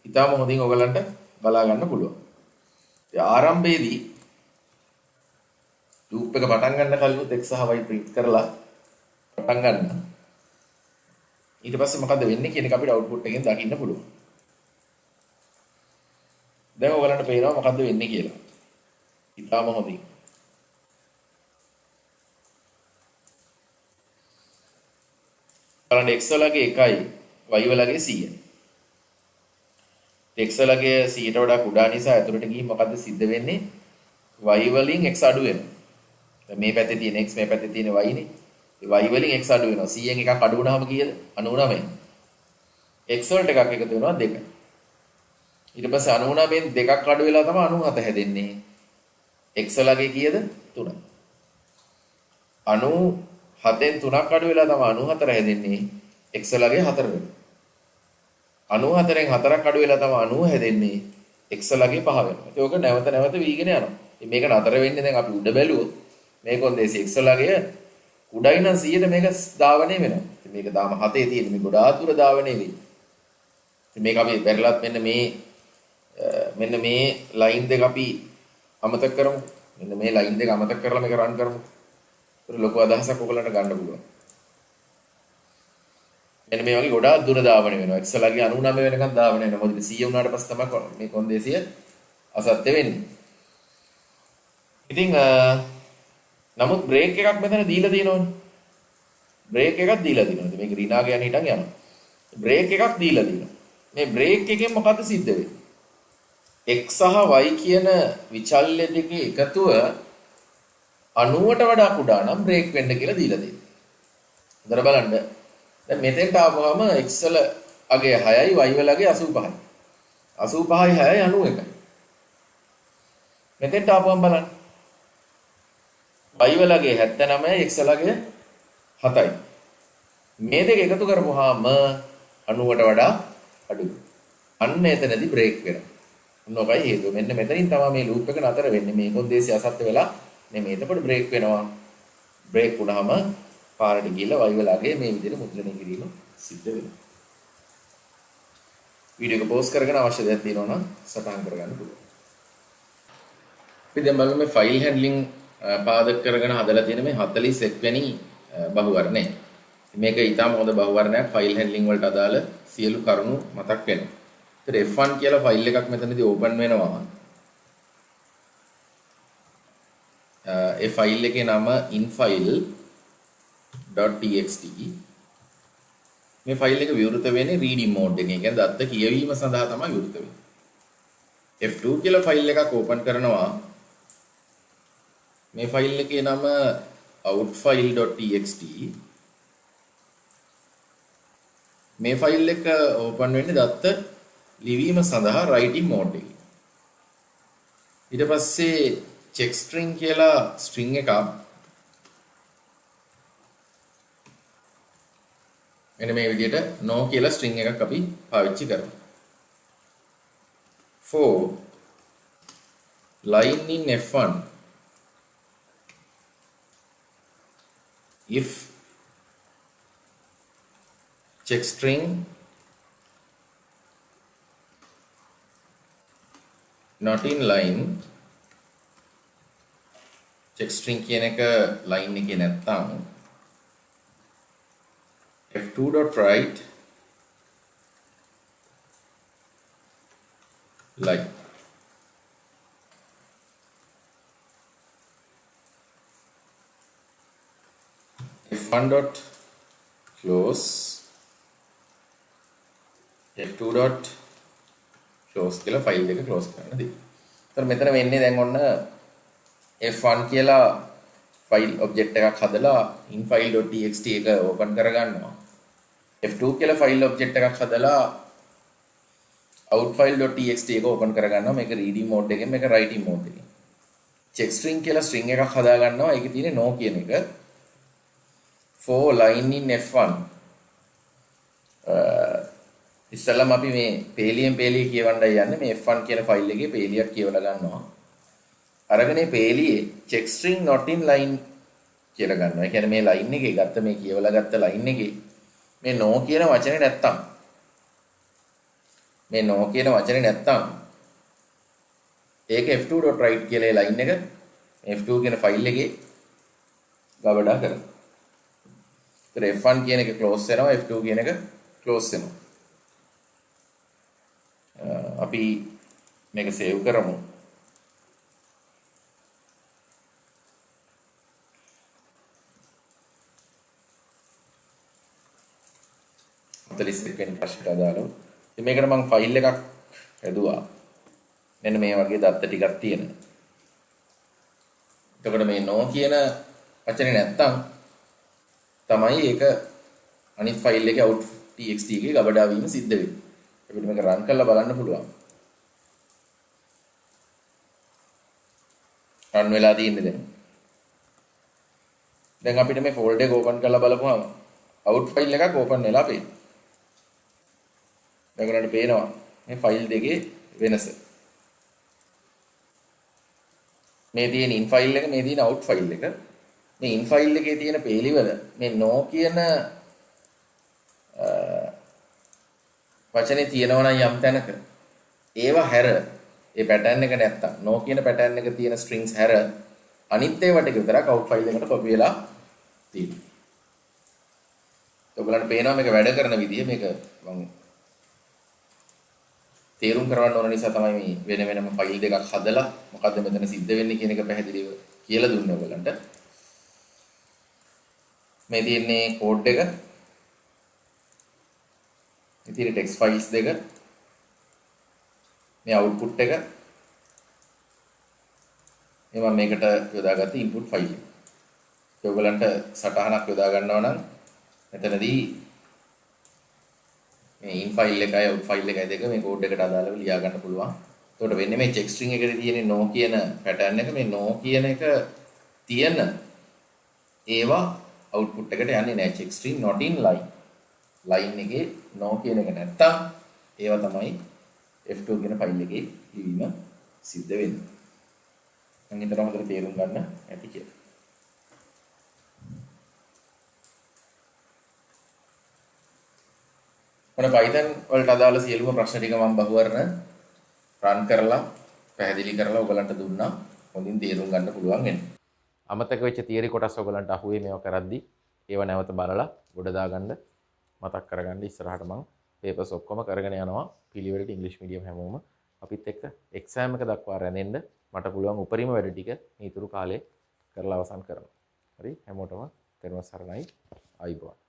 ඉතාලම හොඳින් ඔයගලන්ට බලා ගන්න පුළුවන්. ආරම්භයේදී ලූප් එක පටන් ගන්න කලිනුත් x සහ y print කරලා පටන් ගන්න. ඊට පස්සේ මොකද වෙන්නේ කියන එක අපිට අවුට්පුට් එකෙන් දකින්න පුළුවන්. දැන් ඔයගලන්ට පේනවා මොකද්ද වෙන්නේ කියලා. ඉතාලම හොඳින්. බලන්න x වලගේ 1යි y වලගේ 100යි. x වලගේ 100ට වඩා කුඩා නිසා ඇතුළට ගිහින් මොකද්ද සිද්ධ වෙන්නේ? y වලින් x අඩු වෙනවා. දැන් මේ පැත්තේ තියෙන x මේ පැත්තේ තියෙන y නේ. ඒ y වලින් x අඩු වෙනවා. 100න් එකක් අඩු වුණාම කීයද? 99. x වලට එකක් එකතු වෙනවා 2. ඊට පස්සේ 99න් දෙකක් අඩු වෙලා තමයි 97 හැදෙන්නේ. x වලගේ කීයද? 3. 97න් 3ක් අඩු වෙලා තමයි 94 හැදෙන්නේ. x වලගේ 4 වෙනවා. 94න් 4ක් අඩු වෙලා තමයි 90 හැදෙන්නේ. x වලගේ 5 වෙනවා. ඒක නැවත නැවත වීගෙන යනවා. ඉතින් මේක නතර වෙන්නේ දැන් අපි උඩ බැලුවොත් මේක ඔන්දේසි x වලගේ කුඩයි නම් 100ට මේක ධාවනය වෙනවා. ඉතින් මේක දාම 7 තියෙන මේ ගොඩාක් දුර ධාවනය වෙයි. ඉතින් මේක අපි පෙරලත් මෙන්න මේ ලයින් දෙක අපි අමතක කරමු. මෙන්න මේ ලයින් දෙක අමතක කරලා මේක රන් කරමු. ඒක ලොකු අදහසක් ඔයගලන්ට ගන්න පුළුවන්. මෙන්න මේ වගේ ගොඩාක් දුර ධාවනය වෙනවා. x ලගේ 99 වෙනකන් ධාවනය වෙනවා. මොකද 100 වුණාට පස්සේ තමයි මේ කොන්දේසිය අසත්‍ය වෙන්නේ. ඉතින් නමුත් බ්‍රේක් එකක් මෙතන දීලා තියෙනවනේ. බ්‍රේක් එකක් දීලා තියෙනවා. මේක රිනාග යන හිටන් යනවා. බ්‍රේක් එකක් දීලා තියෙනවා. මේ බ්‍රේක් එකෙන් මොකද්ද සිද්ධ වෙන්නේ? x සහ y කියන විචල්්‍ය දෙකේ එකතුව 90ට වඩා කුඩා නම් බ්‍රේක් වෙන්න කියලා දීලා තියෙනවා. හොඳට බලන්න. දැන් මෙතෙන්ට ආවම x වල අගය 6යි y වල අගය 85යි. 85යි 6යි 91යි. මෙතෙන්ට ආවම බලන්න. y වල අගය 79යි x වල අගය 7යි. මේ දෙක එකතු කරපුවාම 90ට වඩා අඩුයි. අන්න එතනදී බ්‍රේක් වෙනවා. මොනවායි හේතුව? මෙන්න මෙතනින් තමයි මේ ලූප් එක නතර වෙන්නේ. මේ කොන්දේසි අසත්‍ය වෙලා නෙමෙයි. එතකොට බ්‍රේක් වෙනවා. බ්‍රේක් වුණාම පාරට ගිහිල්ලා y වල අගය මේ විදිහට මුද්‍රණය කිරීම සිද්ධ වෙනවා. වීඩියෝ එක පෝස් කරගෙන අවශ්‍ය දෙයක් තියෙනවා නම් සටහන් කරගන්න පුළුවන්. අපි දැන් බලමු මේ ෆයිල් හැන්ඩ්ලින් පාදක කරගෙන හදලා තියෙන මේ 41 වෙනි බහුවර්ණය. මේක ඊටම හොඳ බහුවර්ණයක්. ෆයිල් හැන්ඩ්ලින් වලට අදාළ සියලු කරුණු මතක් වෙනවා. ඒතර F1 කියලා ෆයිල් එකක් මෙතනදී ඕපන් වෙනවා. ඒ ෆයිල් එකේ නම infile.txt. මේ ෆයිල් එක විවෘත වෙන්නේ reading mode එකකින්. කියන්නේ දත්ත කියවීම සඳහා තමයි විවෘත වෙන්නේ. F2 කියලා ෆයිල් එකක් ඕපන් කරනවා. මේ ෆයිල් එකේ නම outfile.txt. මේ ෆයිල් එක ඕපන් වෙන්නේ දත්ත ලිවීම සඳහා writing mode එකේ. ඊට පස්සේ check string කියලා string එකක් මෙන්න මේ විදිහට no කියලා string එකක් අපි පාවිච්චි කරනවා. For line in F1 if check string not in line check string කියන එක line එකේ නැත්තම් f2.write line f1.close f2.close කියලා ෆයිල් එක ක්ලෝස් කරන්න දෙන්න. ඒතර මෙතන වෙන්නේ දැන් ඔන්න f1 කියලා ෆයිල් ඔබ්ජෙක්ට් එකක් හදලා infile.txt එක ඕපන් කරගන්නවා. f2 කියලා ෆයිල් ඔබ්ජෙක්ට් එකක් හදලා outfile.txt එක ඕපන් කරගන්නවා. මේක reading mode එකෙන් මේක writing mode එකෙන්. check string කියලා string එකක් හදා ගන්නවා. ඒකේ තියෙන්නේ no කියන එක. for line in f1 ඉස්සෙල්ලාම අපි මේ පේලියෙන් පේලිය කියවන්නයි යන්නේ. මේ f1 කියන ෆයිල් එකේ පේලියක් කියවලා ගන්නවා. අරගෙන මේ පේලියේ check string not in line කියලා ගන්නවා. ඒ කියන්නේ මේ line එකේ ගත්ත මේ කියවලා ගත්ත line එකේ මේ no කියන වචනේ නැත්තම් ඒක f2.write කියලා line එක f2 කියන ෆයිල් එකේ ගබඩා කරනවා. ඒතර f1 කියන එක close වෙනවා f2 කියන එක close වෙනවා. අපි මේක save කරමු. වෙනි ප්‍රශ්නට අදාළව. ඉතින් මේකට මම ෆයිල් එකක් හැදුවා. මෙන්න මේ වගේ දත්ත ටිකක් තියෙන. එතකොට මේ no කියන වචනේ නැත්තම් තමයි ඒක අනිත් ෆයිල් එකේ out.txt එකේ ගබඩා වීම සිද්ධ වෙන්නේ. අපිට මේක රන් කරලා බලන්න පුළුවන්. රන් වෙලා තියෙන්නේ දැන්. දැන් අපිට මේ ෆෝල්ඩර් එක ඕපන් කරලා බලපුවම out ෆයිල් එකක් ඕපන් වෙලා පේනවා. දැන් ඔයාලට පේනවා මේ ෆයිල් දෙකේ වෙනස. මේ තියෙන in ෆයිල් එක, මේ තියෙන out ෆයිල් එක. මේ in ෆයිල් එකේ තියෙන පේලිවල මේ no කියන වචනේ තියෙනවා නම් යම් තැනක ඒවා හැර ඒ පැටර්න් එක නැත්තම් no කියන පැටර්න් එක තියෙන strings හැර අනිත් ඒවා ටික විතරක් out ෆයිල් එකට copy වෙලා තියෙනවා. ඔයගලන්ට පේනවා මේක වැඩ කරන විදිය. මේක මම තේරුම් කරවන්න ඕන නිසා තමයි මේ වෙන වෙනම ෆයිල් දෙකක් හදලා මොකද්ද මෙතන සිද්ධ වෙන්නේ කියන එක පැහැදිලිව කියලා දුන්නේ ඔයගලන්ට. මේ තියෙන්නේ කෝඩ් එක. මේ තියෙන ටෙක්ස්ට් ෆයිල්ස් දෙක. මේ අවුට්පුට් එක. මේ මම මේකට යොදාගත්ත ඉන්පුට් ෆයිල් එක. ඔයගලන්ට සටහනක් යොදා ගන්නවා නම් මෙතනදී මේ in ෆයිල් එකයි out ෆයිල් එකයි දෙක මේ කෝඩ් එකට අදාළව ලියා ගන්න පුළුවන්. එතකොට වෙන්නේ මේ check string එකේ තියෙන no කියන pattern එක, මේ no කියන එක තියෙන ඒවා output එකට යන්නේ නැහැ. check string not in line. line එකේ no කියන එක නැත්තම් ඒවා තමයි f2 කියන ෆයිල් එකේ ලිවීම සිද්ධ වෙන්නේ. මම හිතනවා හොඳට තේරුම් ගන්න ඇති කියලා. මොන Python වලට අදාළ සියලුම ප්‍රශ්න ටික මම බහුවර්ණ රන් කරලා පැහැදිලි කරලා ඔයගලන්ට දුන්නා. හොඳින් තේරුම් ගන්න පුළුවන් වෙනවා. අමතක වෙච්ච තියරි කොටස් ඔයගලන්ට අහුවේ මේවා කරද්දි ඒව නැවත බලලා ගොඩ දාගන්න මතක් කරගන්න. ඉස්සරහට මම පේපර්ස් ඔක්කොම කරගෙන යනවා. පිළිවෙලට ඉංග්‍රීසි මීඩියම් හැමෝම අපිත් එක්ක එක්සෑම් එක දක්වා රැඳෙන්න මට පුළුවන් උපරිම වැඩ ටික මේ ඉතුරු කාලේ කරලා අවසන් කරනවා. හරි හැමෝටම තෙරුවන් සරණයි. ආයුබෝවන්.